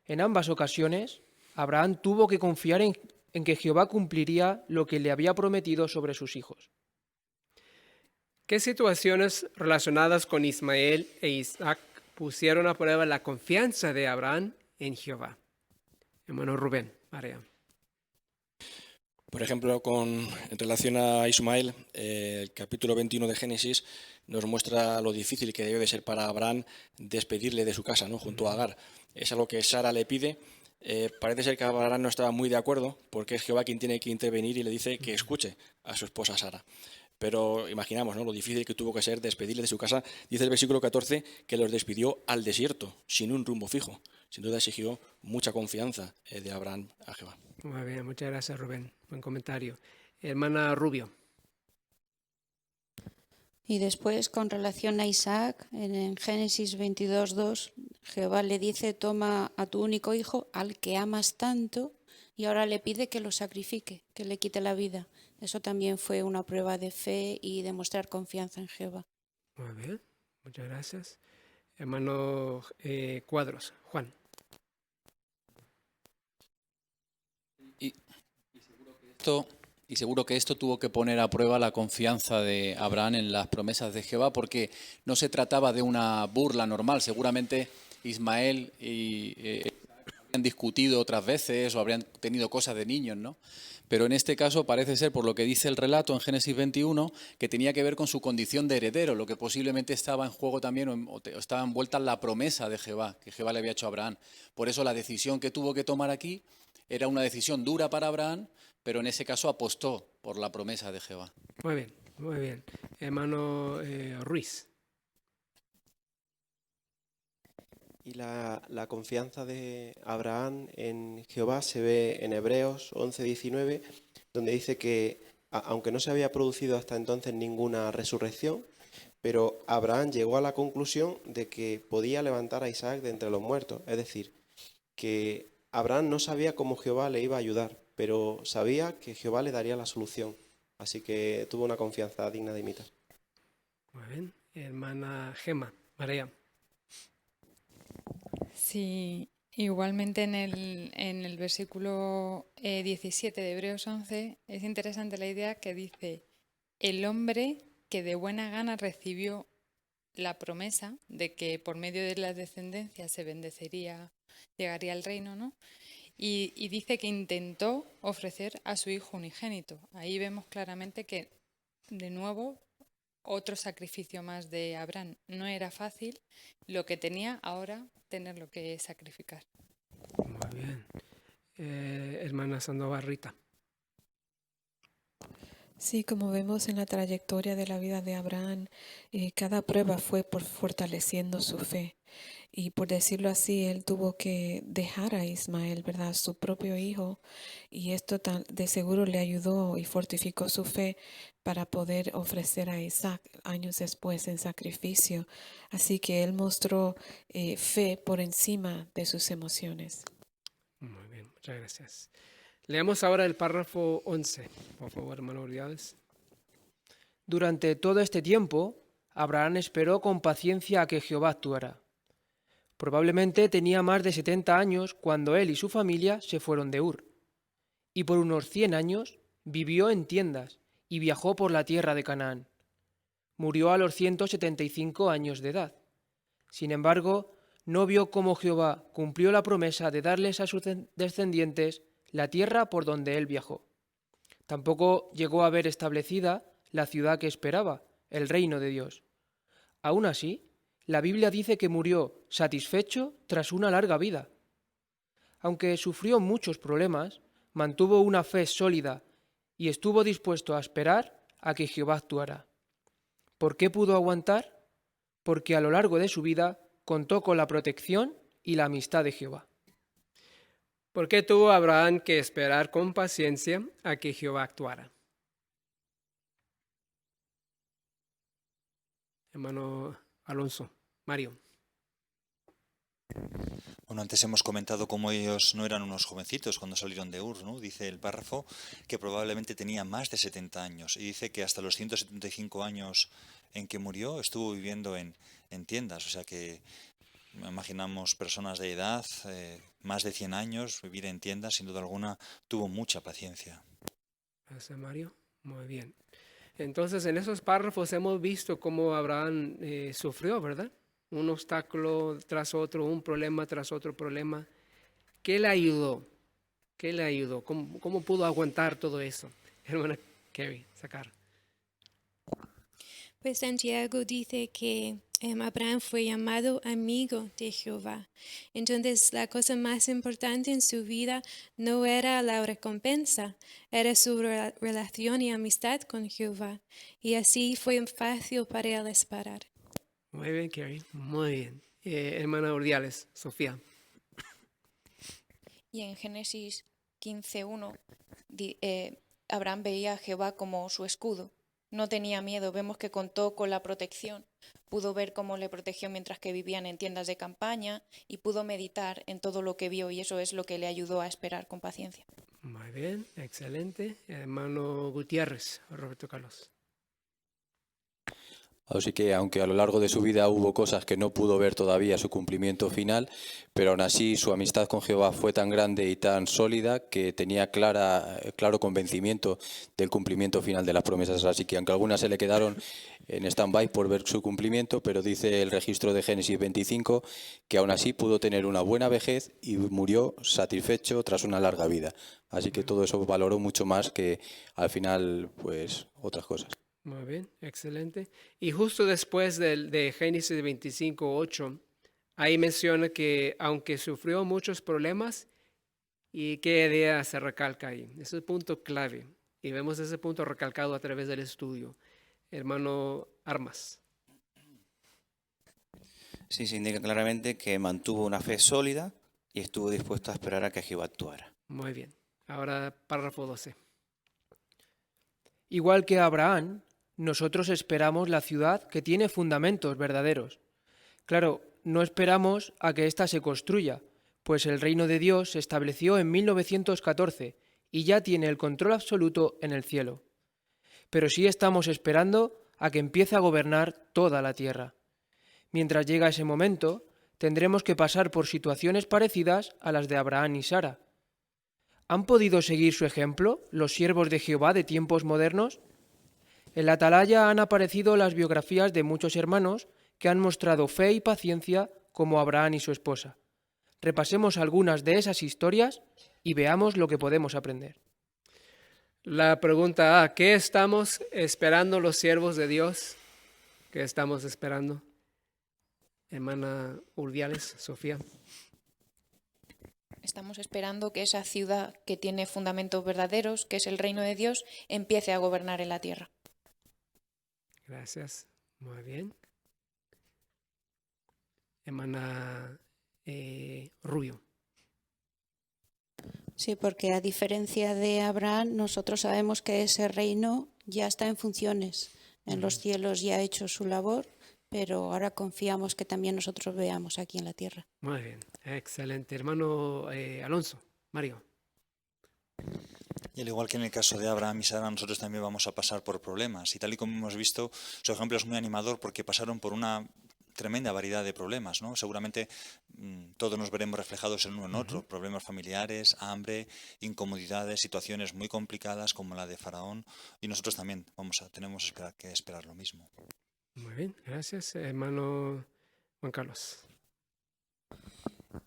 En ambas ocasiones, Abraham tuvo que confiar en que Jehová cumpliría lo que le había prometido sobre sus hijos. ¿Qué situaciones relacionadas con Ismael e Isaac pusieron a prueba la confianza de Abraham en Jehová? Hermano Rubén, María. Por ejemplo, en relación a Ismael, el capítulo 21 de Génesis nos muestra lo difícil que debe de ser para Abraham despedirle de su casa, ¿no? Junto a Agar. Es algo que Sara le pide. Parece ser que Abraham no estaba muy de acuerdo porque es Jehová quien tiene que intervenir y le dice que escuche a su esposa Sara. Pero imaginamos, ¿no?, lo difícil que tuvo que ser despedirle de su casa. Dice el versículo 14 que los despidió al desierto, sin un rumbo fijo. Sin duda exigió mucha confianza de Abraham a Jehová. Muy bien, muchas gracias, Rubén. Buen comentario. Hermana Rubio. Y después, con relación a Isaac, en Génesis 22:2, Jehová le dice, toma a tu único hijo, al que amas tanto, y ahora le pide que lo sacrifique, que le quite la vida. Eso también fue una prueba de fe y demostrar confianza en Jehová. Muy bien, muchas gracias. Hermano Cuadros, Juan. Y seguro que esto tuvo que poner a prueba la confianza de Abraham en las promesas de Jehová, porque no se trataba de una burla normal. Seguramente Ismael y habrían discutido otras veces o habrían tenido cosas de niños, ¿no? Pero en este caso parece ser, por lo que dice el relato en Génesis 21, que tenía que ver con su condición de heredero, lo que posiblemente estaba en juego también o estaba envuelta en la promesa de Jehová, que Jehová le había hecho a Abraham. Por eso la decisión que tuvo que tomar aquí era una decisión dura para Abraham, pero en ese caso apostó por la promesa de Jehová. Muy bien, muy bien. Hermano Ruiz. Y la confianza de Abraham en Jehová se ve en Hebreos 11:19, donde dice que aunque no se había producido hasta entonces ninguna resurrección, pero Abraham llegó a la conclusión de que podía levantar a Isaac de entre los muertos. Es decir, que Abraham no sabía cómo Jehová le iba a ayudar, pero sabía que Jehová le daría la solución. Así que tuvo una confianza digna de imitar. Muy bien. Hermana Gemma, María. Sí, igualmente en el versículo 17 de Hebreos 11 es interesante la idea que dice, el hombre que de buena gana recibió la promesa de que por medio de la descendencia se bendecería, llegaría al reino, ¿no? Y dice que intentó ofrecer a su hijo unigénito. Ahí vemos claramente que, de nuevo, otro sacrificio más de Abraham. No era fácil lo que tenía, ahora tenerlo que sacrificar. Muy bien. Hermana Sandoval Rita. Sí, como vemos en la trayectoria de la vida de Abraham, cada prueba fue fortaleciendo su fe. Y por decirlo así, él tuvo que dejar a Ismael, ¿verdad? Su propio hijo. Y esto de seguro le ayudó y fortificó su fe para poder ofrecer a Isaac años después en sacrificio. Así que él mostró fe por encima de sus emociones. Muy bien, muchas gracias. Leamos ahora el párrafo 11, por favor, hermano Urdiales. Durante todo este tiempo, Abraham esperó con paciencia a que Jehová actuara. Probablemente tenía más de 70 años cuando él y su familia se fueron de Ur, y por unos 100 años vivió en tiendas y viajó por la tierra de Canaán. Murió a los 175 años de edad. Sin embargo, no vio cómo Jehová cumplió la promesa de darles a sus descendientes la tierra por donde él viajó. Tampoco llegó a ver establecida la ciudad que esperaba, el reino de Dios. Aún así, la Biblia dice que murió satisfecho tras una larga vida. Aunque sufrió muchos problemas, mantuvo una fe sólida y estuvo dispuesto a esperar a que Jehová actuara. ¿Por qué pudo aguantar? Porque a lo largo de su vida contó con la protección y la amistad de Jehová. ¿Por qué tuvo Abraham que esperar con paciencia a que Jehová actuara? Hermano Alonso, Mario. Bueno, antes hemos comentado cómo ellos no eran unos jovencitos cuando salieron de Ur, ¿no? Dice el párrafo que probablemente tenía más de 70 años y dice que hasta los 175 años en que murió estuvo viviendo en tiendas, o sea que imaginamos personas de edad, más de 100 años, vivir en tiendas, sin duda alguna, tuvo mucha paciencia. Gracias, Mario. Muy bien. Entonces, en esos párrafos hemos visto cómo Abraham sufrió, ¿verdad? Un obstáculo tras otro, un problema tras otro problema. ¿Qué le ayudó? ¿Qué le ayudó? ¿Cómo pudo aguantar todo eso? Hermana Kerry, sacar. Pues Santiago dice que Abraham fue llamado amigo de Jehová. Entonces la cosa más importante en su vida no era la recompensa, era su relación y amistad con Jehová. Y así fue fácil para él esperar. Muy bien, Kerry. Muy bien. Hermana Urdiales, Sofía. Y en Génesis 15:1, Abraham veía a Jehová como su escudo. No tenía miedo, vemos que contó con la protección. Pudo ver cómo le protegió mientras que vivían en tiendas de campaña y pudo meditar en todo lo que vio y eso es lo que le ayudó a esperar con paciencia. Muy bien, excelente. Hermano Gutiérrez, Roberto Carlos. Así que aunque a lo largo de su vida hubo cosas que no pudo ver todavía su cumplimiento final, pero aún así su amistad con Jehová fue tan grande y tan sólida que tenía claro convencimiento del cumplimiento final de las promesas. Así que aunque algunas se le quedaron en stand-by por ver su cumplimiento, pero dice el registro de Génesis 25 que aún así pudo tener una buena vejez y murió satisfecho tras una larga vida. Así que todo eso valoró mucho más que al final pues otras cosas. Muy bien, excelente. Y justo después de Génesis 25:8, ahí menciona que aunque sufrió muchos problemas, ¿y qué idea se recalca ahí? Ese es el punto clave. Y vemos ese punto recalcado a través del estudio. Hermano Armas. Sí, se indica claramente que mantuvo una fe sólida y estuvo dispuesto a esperar a que Jehová actuara. Muy bien. Ahora párrafo 12. Igual que Abraham, nosotros esperamos la ciudad que tiene fundamentos verdaderos. Claro, no esperamos a que ésta se construya, pues el reino de Dios se estableció en 1914 y ya tiene el control absoluto en el cielo. Pero sí estamos esperando a que empiece a gobernar toda la tierra. Mientras llega ese momento, tendremos que pasar por situaciones parecidas a las de Abraham y Sara. ¿Han podido seguir su ejemplo los siervos de Jehová de tiempos modernos? En la atalaya han aparecido las biografías de muchos hermanos que han mostrado fe y paciencia como Abraham y su esposa. Repasemos algunas de esas historias y veamos lo que podemos aprender. La pregunta A, ¿qué estamos esperando los siervos de Dios? ¿Qué estamos esperando? Hermana Urdiales, Sofía. Estamos esperando que esa ciudad que tiene fundamentos verdaderos, que es el reino de Dios, empiece a gobernar en la tierra. Gracias. Muy bien. Hermana Rubio. Sí, porque a diferencia de Abraham, nosotros sabemos que ese reino ya está en funciones. En los cielos ya ha hecho su labor, pero ahora confiamos que también nosotros veamos aquí en la tierra. Muy bien, excelente. Hermano Alonso, Mario. Y al igual que en el caso de Abraham y Sara, nosotros también vamos a pasar por problemas. Y tal y como hemos visto, su ejemplo es muy animador porque pasaron por una tremenda variedad de problemas, ¿no? Seguramente todos nos veremos reflejados en uno en otro. Problemas familiares, hambre, incomodidades, situaciones muy complicadas como la de Faraón. Y nosotros también tenemos que esperar lo mismo. Muy bien, gracias. Hermano Juan Carlos.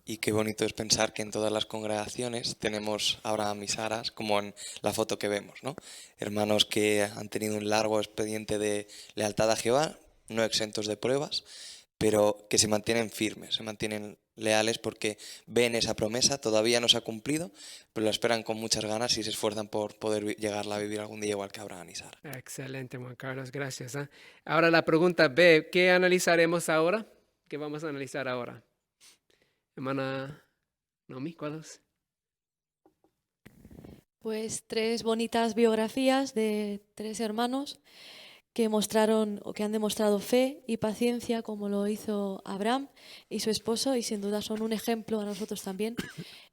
Y qué bonito es pensar que en todas las congregaciones tenemos a Abraham y Sara, como en la foto que vemos, ¿no? Hermanos que han tenido un largo expediente de lealtad a Jehová, no exentos de pruebas, pero que se mantienen firmes, se mantienen leales porque ven esa promesa, todavía no se ha cumplido, pero la esperan con muchas ganas y se esfuerzan por poder llegarla a vivir algún día igual que Abraham y Sara. Excelente, Juan Carlos, gracias. Ahora la pregunta B, ¿qué analizaremos ahora? ¿Qué vamos a analizar ahora? Hermana Nomi, ¿cuáles? Pues 3 bonitas biografías de 3 hermanos que mostraron o que han demostrado fe y paciencia como lo hizo Abraham y su esposo, y sin duda son un ejemplo a nosotros también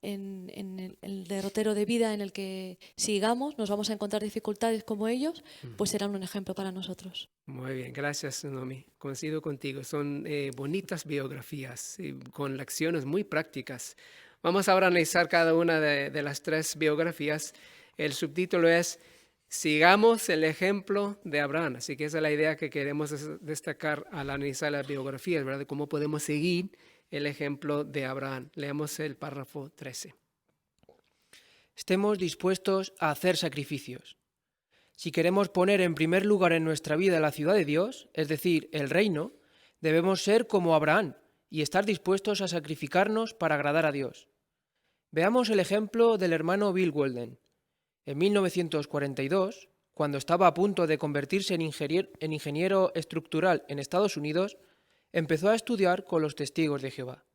en el derrotero de vida en el que sigamos, nos vamos a encontrar dificultades como ellos, pues serán un ejemplo para nosotros. Muy bien, gracias Nomi, coincido contigo, son bonitas biografías con lecciones muy prácticas. Vamos ahora a analizar cada una de las 3 biografías. El subtítulo es Sigamos el ejemplo de Abraham. Así que esa es la idea que queremos destacar al analizar las biografías, ¿verdad? Cómo podemos seguir el ejemplo de Abraham. Leamos el párrafo 13. Estemos dispuestos a hacer sacrificios. Si queremos poner en primer lugar en nuestra vida la ciudad de Dios, es decir, el reino, debemos ser como Abraham y estar dispuestos a sacrificarnos para agradar a Dios. Veamos el ejemplo del hermano Bill Walden. En 1942, cuando estaba a punto de convertirse en ingeniero estructural en Estados Unidos, empezó a estudiar con los testigos de Jehová.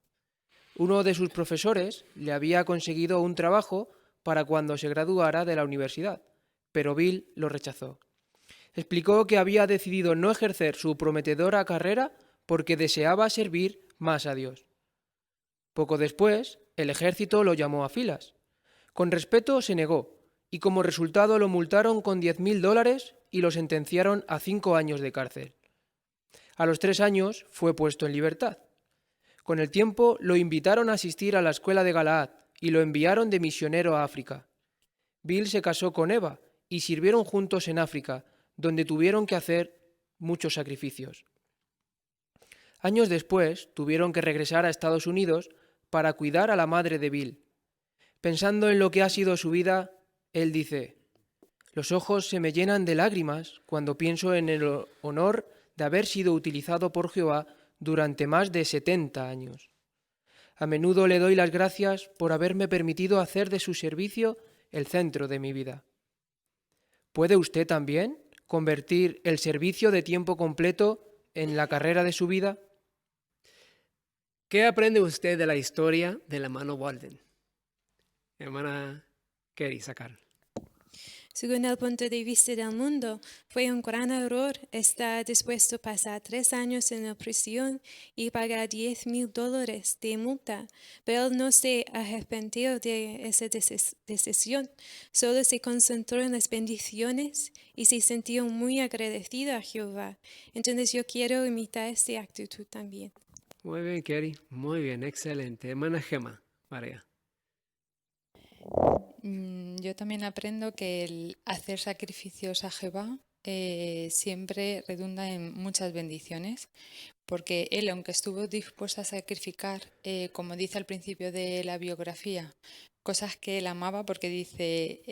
Uno de sus profesores le había conseguido un trabajo para cuando se graduara de la universidad, pero Bill lo rechazó. Explicó que había decidido no ejercer su prometedora carrera porque deseaba servir más a Dios. Poco después, el ejército lo llamó a filas. Con respeto se negó, y como resultado lo multaron con $10,000 y lo sentenciaron a 5 años de cárcel. A los 3 años fue puesto en libertad. Con el tiempo lo invitaron a asistir a la escuela de Galaad y lo enviaron de misionero a África. Bill se casó con Eva y sirvieron juntos en África, donde tuvieron que hacer muchos sacrificios. Años después tuvieron que regresar a Estados Unidos para cuidar a la madre de Bill. Pensando en lo que ha sido su vida, él dice: los ojos se me llenan de lágrimas cuando pienso en el honor de haber sido utilizado por Jehová durante más de 70 años. A menudo le doy las gracias por haberme permitido hacer de su servicio el centro de mi vida. ¿Puede usted también convertir el servicio de tiempo completo en la carrera de su vida? ¿Qué aprende usted de la historia del hermano Walden? Hermana Kerry Sacar. Según el punto de vista del mundo, fue un gran error. Está dispuesto a pasar 3 años en la prisión y pagar $10,000 de multa. Pero él no se arrepintió de esa decisión. Solo se concentró en las bendiciones y se sintió muy agradecido a Jehová. Entonces yo quiero imitar esta actitud también. Muy bien, Kerry. Muy bien, excelente. Hermana Gemma, María. Yo también aprendo que el hacer sacrificios a Jehová siempre redunda en muchas bendiciones, porque él, aunque estuvo dispuesto a sacrificar, como dice al principio de la biografía, cosas que él amaba, porque dice,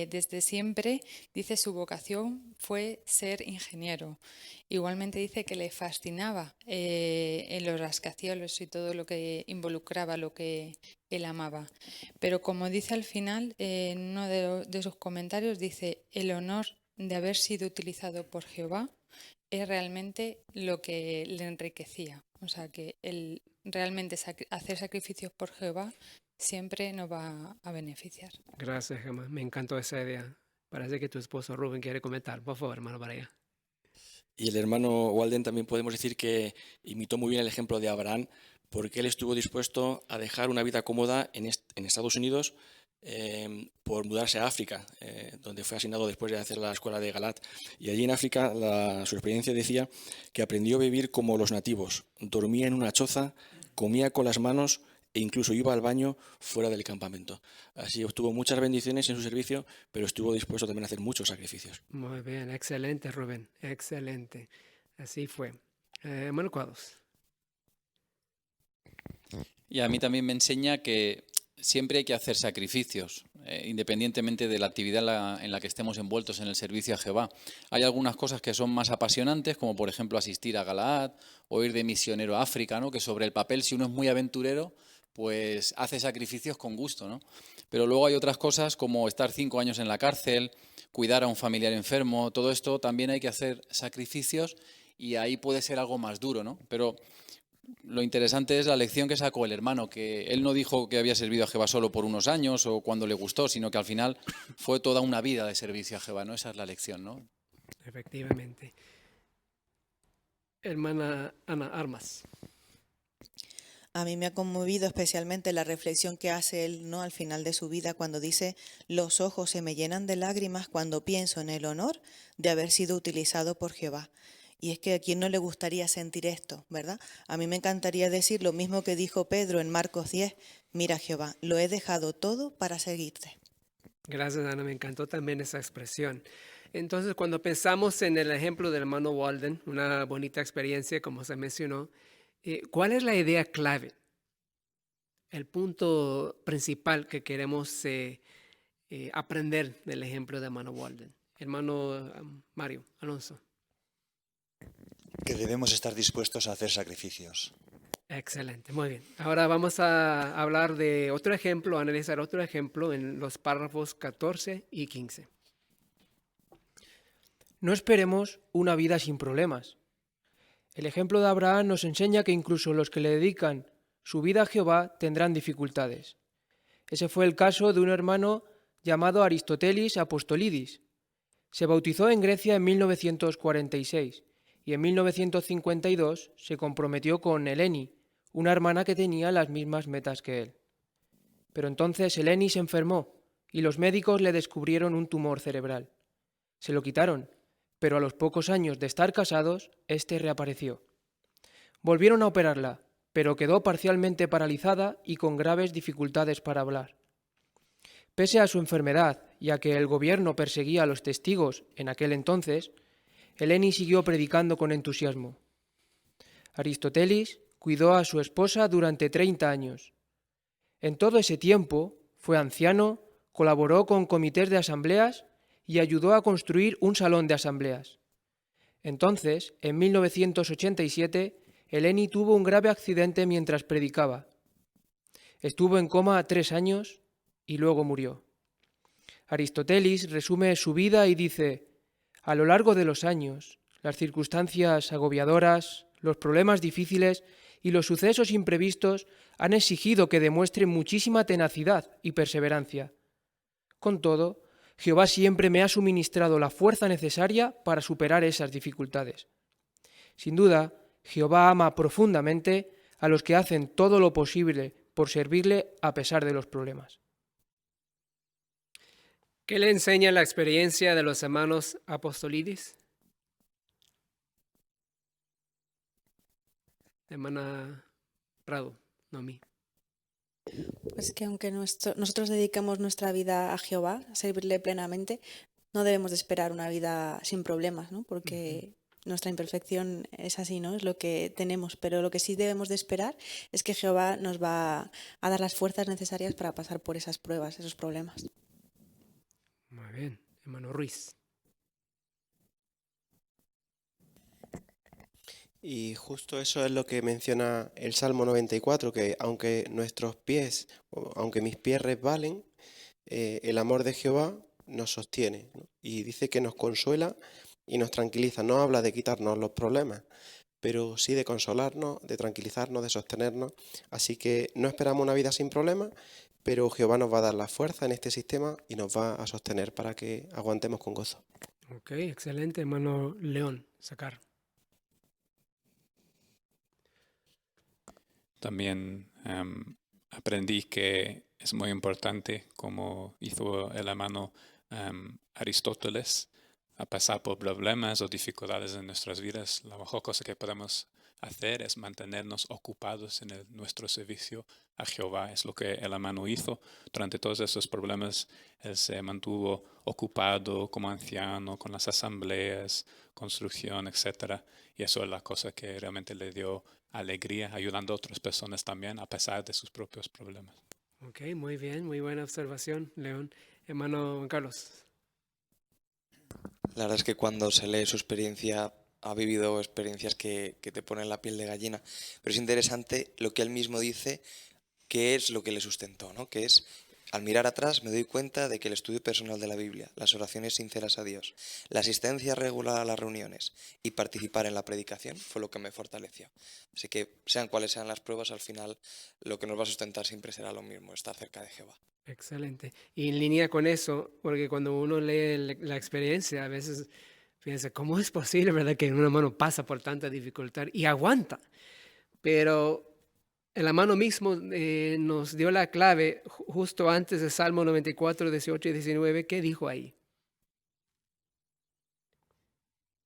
desde siempre, dice, su vocación fue ser ingeniero. Igualmente dice que le fascinaba en los rascacielos y todo lo que involucraba lo que él amaba. Pero como dice al final, en uno de sus comentarios, dice, el honor de haber sido utilizado por Jehová es realmente lo que le enriquecía. O sea, que el realmente hacer sacrificios por Jehová siempre nos va a beneficiar. Gracias, Gemma. Me encantó esa idea. Parece que tu esposo Rubén quiere comentar. Por favor, hermano María. Y el hermano Walden también podemos decir que imitó muy bien el ejemplo de Abraham, porque él estuvo dispuesto a dejar una vida cómoda en Estados Unidos por mudarse a África, donde fue asignado después de hacer la escuela de Galat. Y allí en África su experiencia decía que aprendió a vivir como los nativos, dormía en una choza, comía con las manos e incluso iba al baño fuera del campamento. Así obtuvo muchas bendiciones en su servicio, pero estuvo dispuesto también a hacer muchos sacrificios. Muy bien, excelente, Rubén, excelente. Así fue. Hermano Cuadros. Y a mí también me enseña que siempre hay que hacer sacrificios, independientemente de la actividad en la que estemos envueltos en el servicio a Jehová. Hay algunas cosas que son más apasionantes, como por ejemplo asistir a Galaad o ir de misionero a África, ¿no? Que sobre el papel, si uno es muy aventurero, pues hace sacrificios con gusto, ¿no? Pero luego hay otras cosas como estar 5 años en la cárcel, cuidar a un familiar enfermo, todo esto también hay que hacer sacrificios y ahí puede ser algo más duro, ¿no? Pero lo interesante es la lección que sacó el hermano, que él no dijo que había servido a Jehová solo por unos años o cuando le gustó, sino que al final fue toda una vida de servicio a Jehová, ¿no? Esa es la lección, ¿no? Efectivamente. Hermana Ana Armas. A mí me ha conmovido especialmente la reflexión que hace él, ¿no?, al final de su vida, cuando dice: los ojos se me llenan de lágrimas cuando pienso en el honor de haber sido utilizado por Jehová. Y es que a quién no le gustaría sentir esto, ¿verdad? A mí me encantaría decir lo mismo que dijo Pedro en Marcos 10: mira, Jehová, lo he dejado todo para seguirte. Gracias, Ana, me encantó también esa expresión. Entonces, cuando pensamos en el ejemplo del hermano Walden, una bonita experiencia, como se mencionó, ¿cuál es la idea clave? El punto principal que queremos aprender del ejemplo de hermano Walden. Hermano Mario Alonso. Que debemos estar dispuestos a hacer sacrificios. Excelente, muy bien. Ahora vamos a hablar de otro ejemplo, a analizar otro ejemplo en los párrafos 14 y 15. No esperemos una vida sin problemas. El ejemplo de Abraham nos enseña que incluso los que le dedican su vida a Jehová tendrán dificultades. Ese fue el caso de un hermano llamado Aristótelis Apostolidis. Se bautizó en Grecia en 1946 y en 1952 se comprometió con Eleni, una hermana que tenía las mismas metas que él. Pero entonces Eleni se enfermó y los médicos le descubrieron un tumor cerebral. Se lo quitaron, pero a los pocos años de estar casados, este reapareció. Volvieron a operarla, pero quedó parcialmente paralizada y con graves dificultades para hablar. Pese a su enfermedad y a que el gobierno perseguía a los testigos en aquel entonces, Eleni siguió predicando con entusiasmo. Aristótelis cuidó a su esposa durante 30 años. En todo ese tiempo fue anciano, colaboró con comités de asambleas y ayudó a construir un salón de asambleas. Entonces, en 1987, Eleni tuvo un grave accidente mientras predicaba. Estuvo en coma 3 años y luego murió. Aristótelis resume su vida y dice: a lo largo de los años, las circunstancias agobiadoras, los problemas difíciles y los sucesos imprevistos han exigido que demuestre muchísima tenacidad y perseverancia. Con todo, Jehová siempre me ha suministrado la fuerza necesaria para superar esas dificultades. Sin duda, Jehová ama profundamente a los que hacen todo lo posible por servirle a pesar de los problemas. ¿Qué le enseña la experiencia de los hermanos apostolidis? Hermana Prado, no a mí. Pues que aunque nosotros dedicamos nuestra vida a Jehová, a servirle plenamente, no debemos de esperar una vida sin problemas, ¿no? Porque nuestra imperfección es así, ¿no? Es lo que tenemos, pero lo que sí debemos de esperar es que Jehová nos va a dar las fuerzas necesarias para pasar por esas pruebas, esos problemas. Muy bien, hermano Ruiz. Y justo eso es lo que menciona el Salmo 94, que aunque nuestros pies, aunque mis pies resbalen, el amor de Jehová nos sostiene, ¿no? Y dice que nos consuela y nos tranquiliza. No habla de quitarnos los problemas, pero sí de consolarnos, de tranquilizarnos, de sostenernos. Así que no esperamos una vida sin problemas, pero Jehová nos va a dar la fuerza en este sistema y nos va a sostener para que aguantemos con gozo. Ok, excelente, hermano León, sacar. También aprendí que es muy importante, como hizo el hermano Aristóteles, a pasar por problemas o dificultades en nuestras vidas. La mejor cosa que podemos hacer es mantenernos ocupados en nuestro servicio a Jehová. Es lo que el hermano hizo. Durante todos esos problemas, él se mantuvo ocupado como anciano con las asambleas, construcción, etc. Y eso es la cosa que realmente le dio alegría, ayudando a otras personas también a pesar de sus propios problemas. Ok, muy bien, muy buena observación, León. Hermano Carlos. La verdad es que cuando se lee su experiencia, ha vivido experiencias que te ponen la piel de gallina, pero es interesante lo que él mismo dice, que es lo que le sustentó, ¿no? Que es, al mirar atrás me doy cuenta de que el estudio personal de la Biblia, las oraciones sinceras a Dios, la asistencia regular a las reuniones y participar en la predicación fue lo que me fortaleció. Así que sean cuales sean las pruebas, al final lo que nos va a sustentar siempre será lo mismo, estar cerca de Jehová. Excelente. Y en línea con eso, porque cuando uno lee la experiencia, a veces piensa, ¿cómo es posible, verdad, que un hermano pasa por tanta dificultad y aguanta? Pero el hermano mismo nos dio la clave justo antes de Salmo 94, 18 y 19. ¿Qué dijo ahí?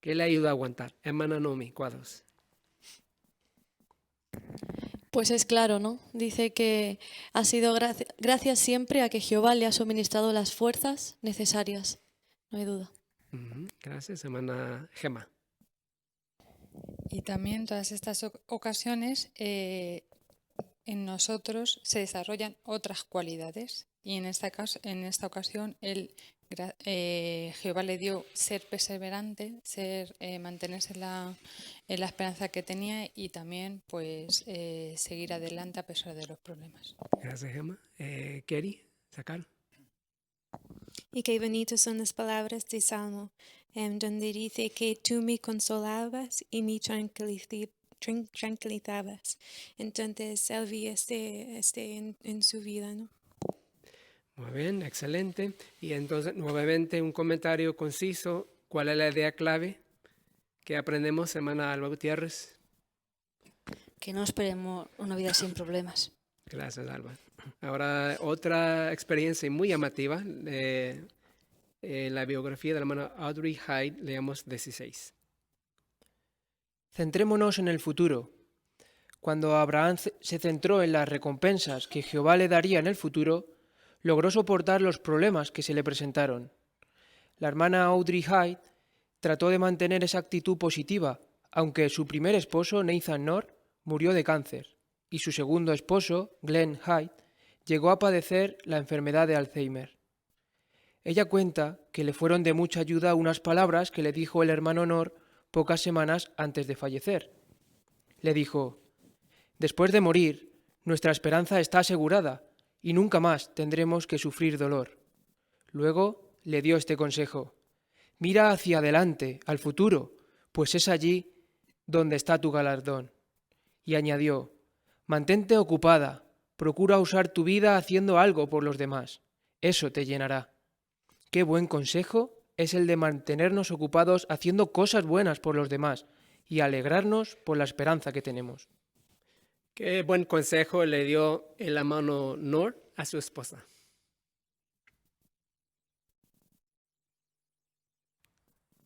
¿Qué le ayuda a aguantar? Hermana Nomi, Cuadros. Pues es claro, ¿no? Dice que ha sido gracias siempre a que Jehová le ha suministrado las fuerzas necesarias. No hay duda. Gracias, hermana Gema. Y también todas estas ocasiones en nosotros se desarrollan otras cualidades. Y en esta ocasión Jehová le dio ser perseverante, mantenerse en la esperanza que tenía y también pues seguir adelante a pesar de los problemas. Gracias, Gemma. Kerry, sacar. Y qué bonitas son las palabras de Salmo, donde dice que tú me consolabas y me tranquilizabas. Entonces él vio en su vida, ¿no? Muy bien, excelente. Y entonces, nuevamente, un comentario conciso. ¿Cuál es la idea clave que aprendemos, hermana Alba Gutiérrez? Que no esperemos una vida sin problemas. Gracias, Alba. Ahora, otra experiencia muy llamativa, la biografía de la hermana Audrey Hyde, leamos 16. Centrémonos en el futuro. Cuando Abraham se centró en las recompensas que Jehová le daría en el futuro, logró soportar los problemas que se le presentaron. La hermana Audrey Hyde trató de mantener esa actitud positiva, aunque su primer esposo, Nathan Knorr, murió de cáncer, y su segundo esposo, Glenn Hyde, llegó a padecer la enfermedad de Alzheimer. Ella cuenta que le fueron de mucha ayuda unas palabras que le dijo el hermano Knorr pocas semanas antes de fallecer. Le dijo: «Después de morir, nuestra esperanza está asegurada, y nunca más tendremos que sufrir dolor». Luego le dio este consejo: «Mira hacia adelante, al futuro, pues es allí donde está tu galardón». Y añadió: «Mantente ocupada, procura usar tu vida haciendo algo por los demás, eso te llenará». Qué buen consejo es el de mantenernos ocupados haciendo cosas buenas por los demás y alegrarnos por la esperanza que tenemos. Qué buen consejo le dio el hermano Nor a su esposa.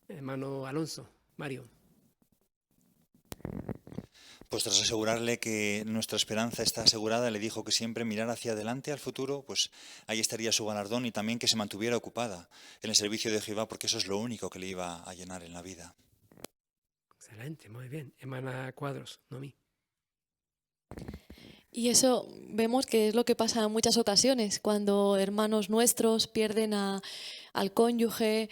Hermano Alonso, Mario. Pues tras asegurarle que nuestra esperanza está asegurada, le dijo que siempre mirara hacia adelante, al futuro, pues ahí estaría su galardón, y también que se mantuviera ocupada en el servicio de Jehová, porque eso es lo único que le iba a llenar en la vida. Excelente, muy bien. Hermana Cuadros, Noemí. Y eso vemos que es lo que pasa en muchas ocasiones, cuando hermanos nuestros pierden al cónyuge,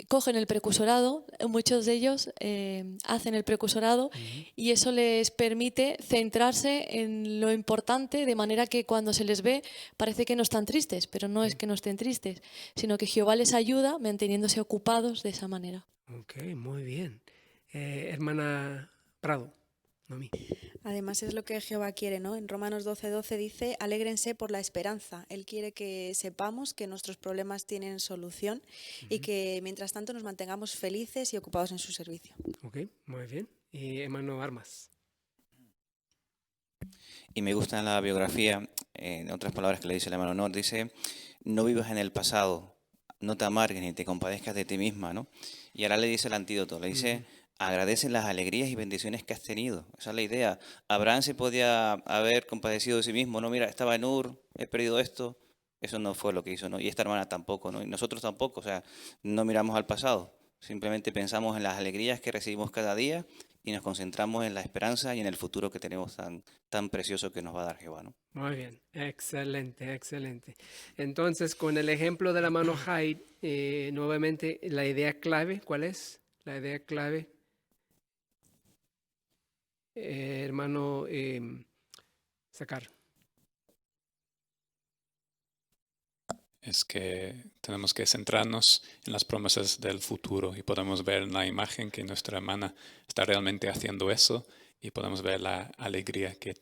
cogen el precursorado, muchos de ellos hacen el precursorado y eso les permite centrarse en lo importante, de manera que cuando se les ve parece que no están tristes, pero no es que no estén tristes, sino que Jehová les ayuda manteniéndose ocupados de esa manera. Ok, muy bien. Hermana Prado, Noemí. Además es lo que Jehová quiere, ¿no? En Romanos 12:12 dice, alégrense por la esperanza. Él quiere que sepamos que nuestros problemas tienen solución y que mientras tanto nos mantengamos felices y ocupados en su servicio. Ok, muy bien. Y hermano Armas. Y me gusta la biografía, en otras palabras que le dice el hermano Nor, dice, no vivas en el pasado, no te amargues ni te compadezcas de ti misma, ¿no? Y ahora le dice el antídoto, le dice, agradece las alegrías y bendiciones que has tenido. Esa es la idea. Abraham se podía haber compadecido de sí mismo, no, mira, estaba en Ur, he perdido esto. Eso no fue lo que hizo, ¿no? Y esta hermana tampoco, ¿no? Y nosotros tampoco, o sea, no miramos al pasado. Simplemente pensamos en las alegrías que recibimos cada día y nos concentramos en la esperanza y en el futuro que tenemos tan precioso que nos va a dar Jehová, ¿no? Muy bien, excelente, excelente. Entonces, con el ejemplo de la mano Hyde, nuevamente la idea clave, ¿cuál es? La idea clave, hermano Sacar. Es que tenemos que centrarnos en las promesas del futuro y podemos ver en la imagen que nuestra hermana está realmente haciendo eso y podemos ver la alegría que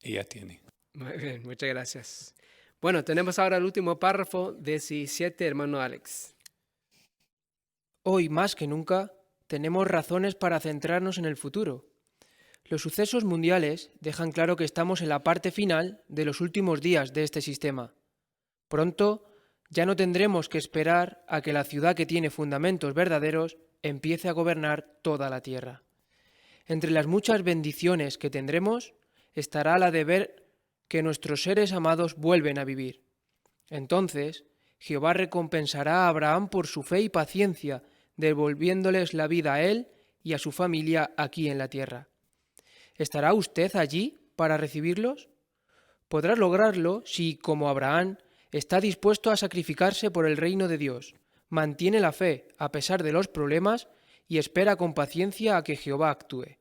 ella tiene. Muy bien, muchas gracias. Bueno, tenemos ahora el último párrafo, 17, hermano Alex. Hoy más que nunca tenemos razones para centrarnos en el futuro. Los sucesos mundiales dejan claro que estamos en la parte final de los últimos días de este sistema. Pronto ya no tendremos que esperar a que la ciudad que tiene fundamentos verdaderos empiece a gobernar toda la tierra. Entre las muchas bendiciones que tendremos estará la de ver que nuestros seres amados vuelven a vivir. Entonces, Jehová recompensará a Abraham por su fe y paciencia, devolviéndoles la vida a él y a su familia aquí en la tierra. ¿Estará usted allí para recibirlos? Podrá lograrlo si, como Abraham, está dispuesto a sacrificarse por el reino de Dios, mantiene la fe a pesar de los problemas y espera con paciencia a que Jehová actúe.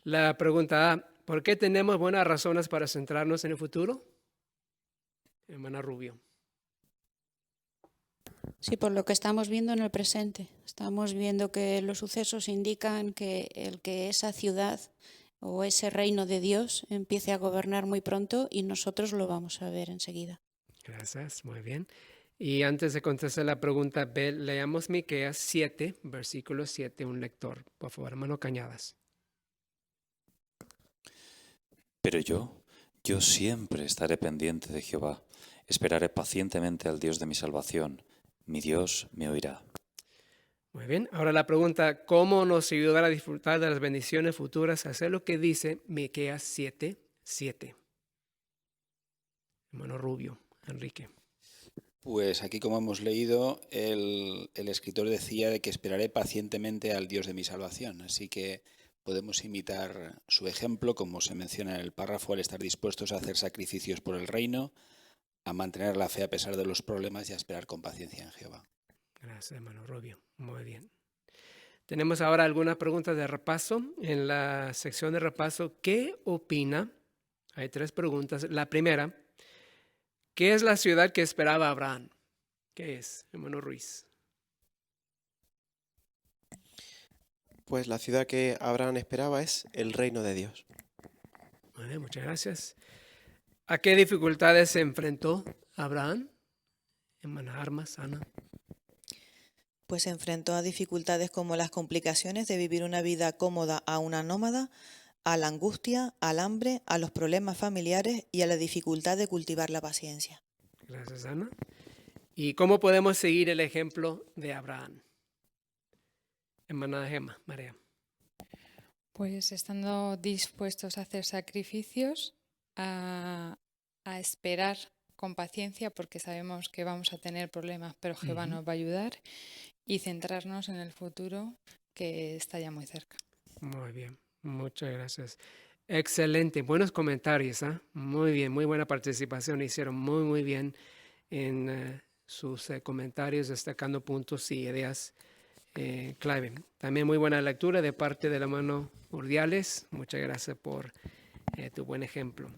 La pregunta A, ¿por qué tenemos buenas razones para centrarnos en el futuro? Hermana Rubio. Sí, por lo que estamos viendo en el presente. Estamos viendo que los sucesos indican que esa ciudad o ese reino de Dios empiece a gobernar muy pronto y nosotros lo vamos a ver enseguida. Gracias, muy bien. Y antes de contestar la pregunta B, leamos Miqueas 7, versículo 7, un lector. Por favor, hermano Cañadas. Pero yo siempre estaré pendiente de Jehová, esperaré pacientemente al Dios de mi salvación, mi Dios me oirá. Muy bien, ahora la pregunta, ¿cómo nos ayudará a disfrutar de las bendiciones futuras? Hacer lo que dice Miqueas 7, 7. Hermano Rubio, Enrique. Pues aquí, como hemos leído, el escritor decía de que esperaré pacientemente al Dios de mi salvación. Así que podemos imitar su ejemplo, como se menciona en el párrafo, al estar dispuestos a hacer sacrificios por el reino, a mantener la fe a pesar de los problemas y a esperar con paciencia en Jehová. Gracias, hermano Rubio. Muy bien. Tenemos ahora algunas preguntas de repaso. En la sección de repaso, ¿qué opina? Hay 3 preguntas. La primera, ¿qué es la ciudad que esperaba Abraham? ¿Qué es, hermano Ruiz? Pues la ciudad que Abraham esperaba es el reino de Dios. Muy bien, muchas gracias. ¿A qué dificultades se enfrentó Abraham? Hermana Armas, Ana. Pues se enfrentó a dificultades como las complicaciones de vivir una vida cómoda a una nómada, a la angustia, al hambre, a los problemas familiares y a la dificultad de cultivar la paciencia. Gracias, Ana. ¿Y cómo podemos seguir el ejemplo de Abraham? Hermana Gemma, María. Pues estando dispuestos a hacer sacrificios, a esperar con paciencia, porque sabemos que vamos a tener problemas, pero Jehová nos va a ayudar, y centrarnos en el futuro que está ya muy cerca. Muy bien, muchas gracias. Excelente, buenos comentarios, ¿eh? Muy bien, muy buena participación. Hicieron muy bien en sus comentarios, destacando puntos y ideas clave. También muy buena lectura de parte del hermano Urdiales. Muchas gracias por tu buen ejemplo.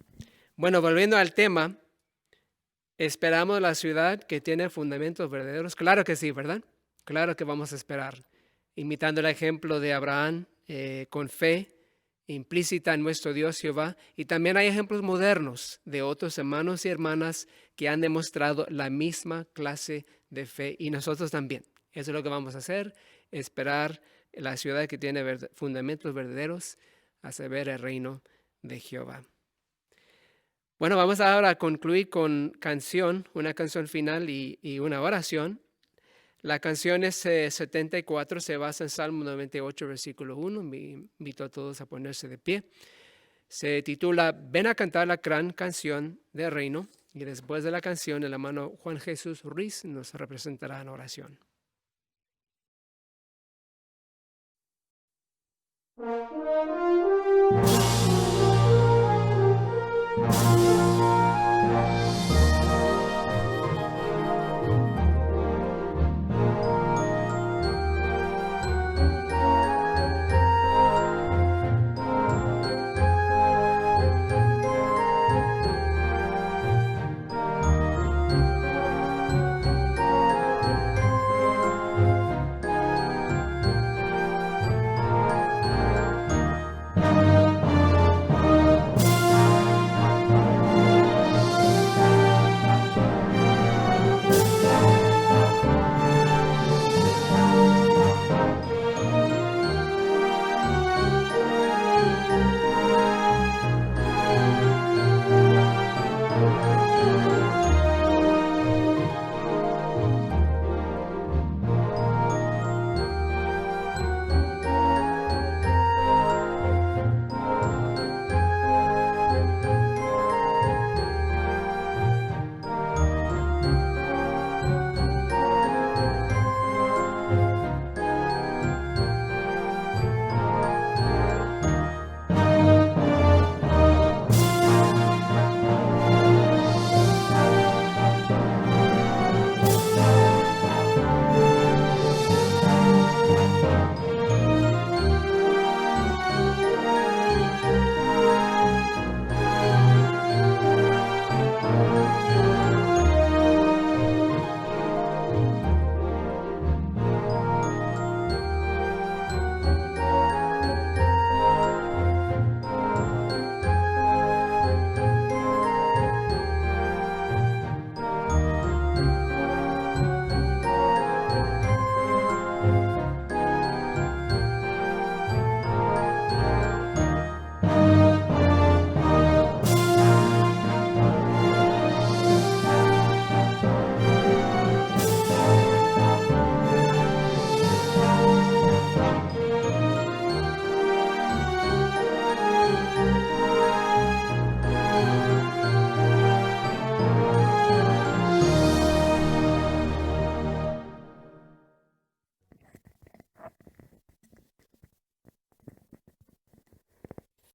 Bueno, volviendo al tema, ¿esperamos la ciudad que tiene fundamentos verdaderos? Claro que sí, ¿verdad? Claro que vamos a esperar. Imitando el ejemplo de Abraham, con fe implícita en nuestro Dios Jehová. Y también hay ejemplos modernos de otros hermanos y hermanas que han demostrado la misma clase de fe, y nosotros también. Eso es lo que vamos a hacer, esperar la ciudad que tiene fundamentos verdaderos, a saber, el reino de Jehová. Bueno, vamos ahora a concluir con canción, una canción final y una oración. La canción es 74, se basa en Salmo 98, versículo 1. Me invito a todos a ponerse de pie. Se titula Ven a cantar la gran canción del reino. Y después de la canción, el hermano Juan Jesús Ruiz nos representará en oración. Thank you.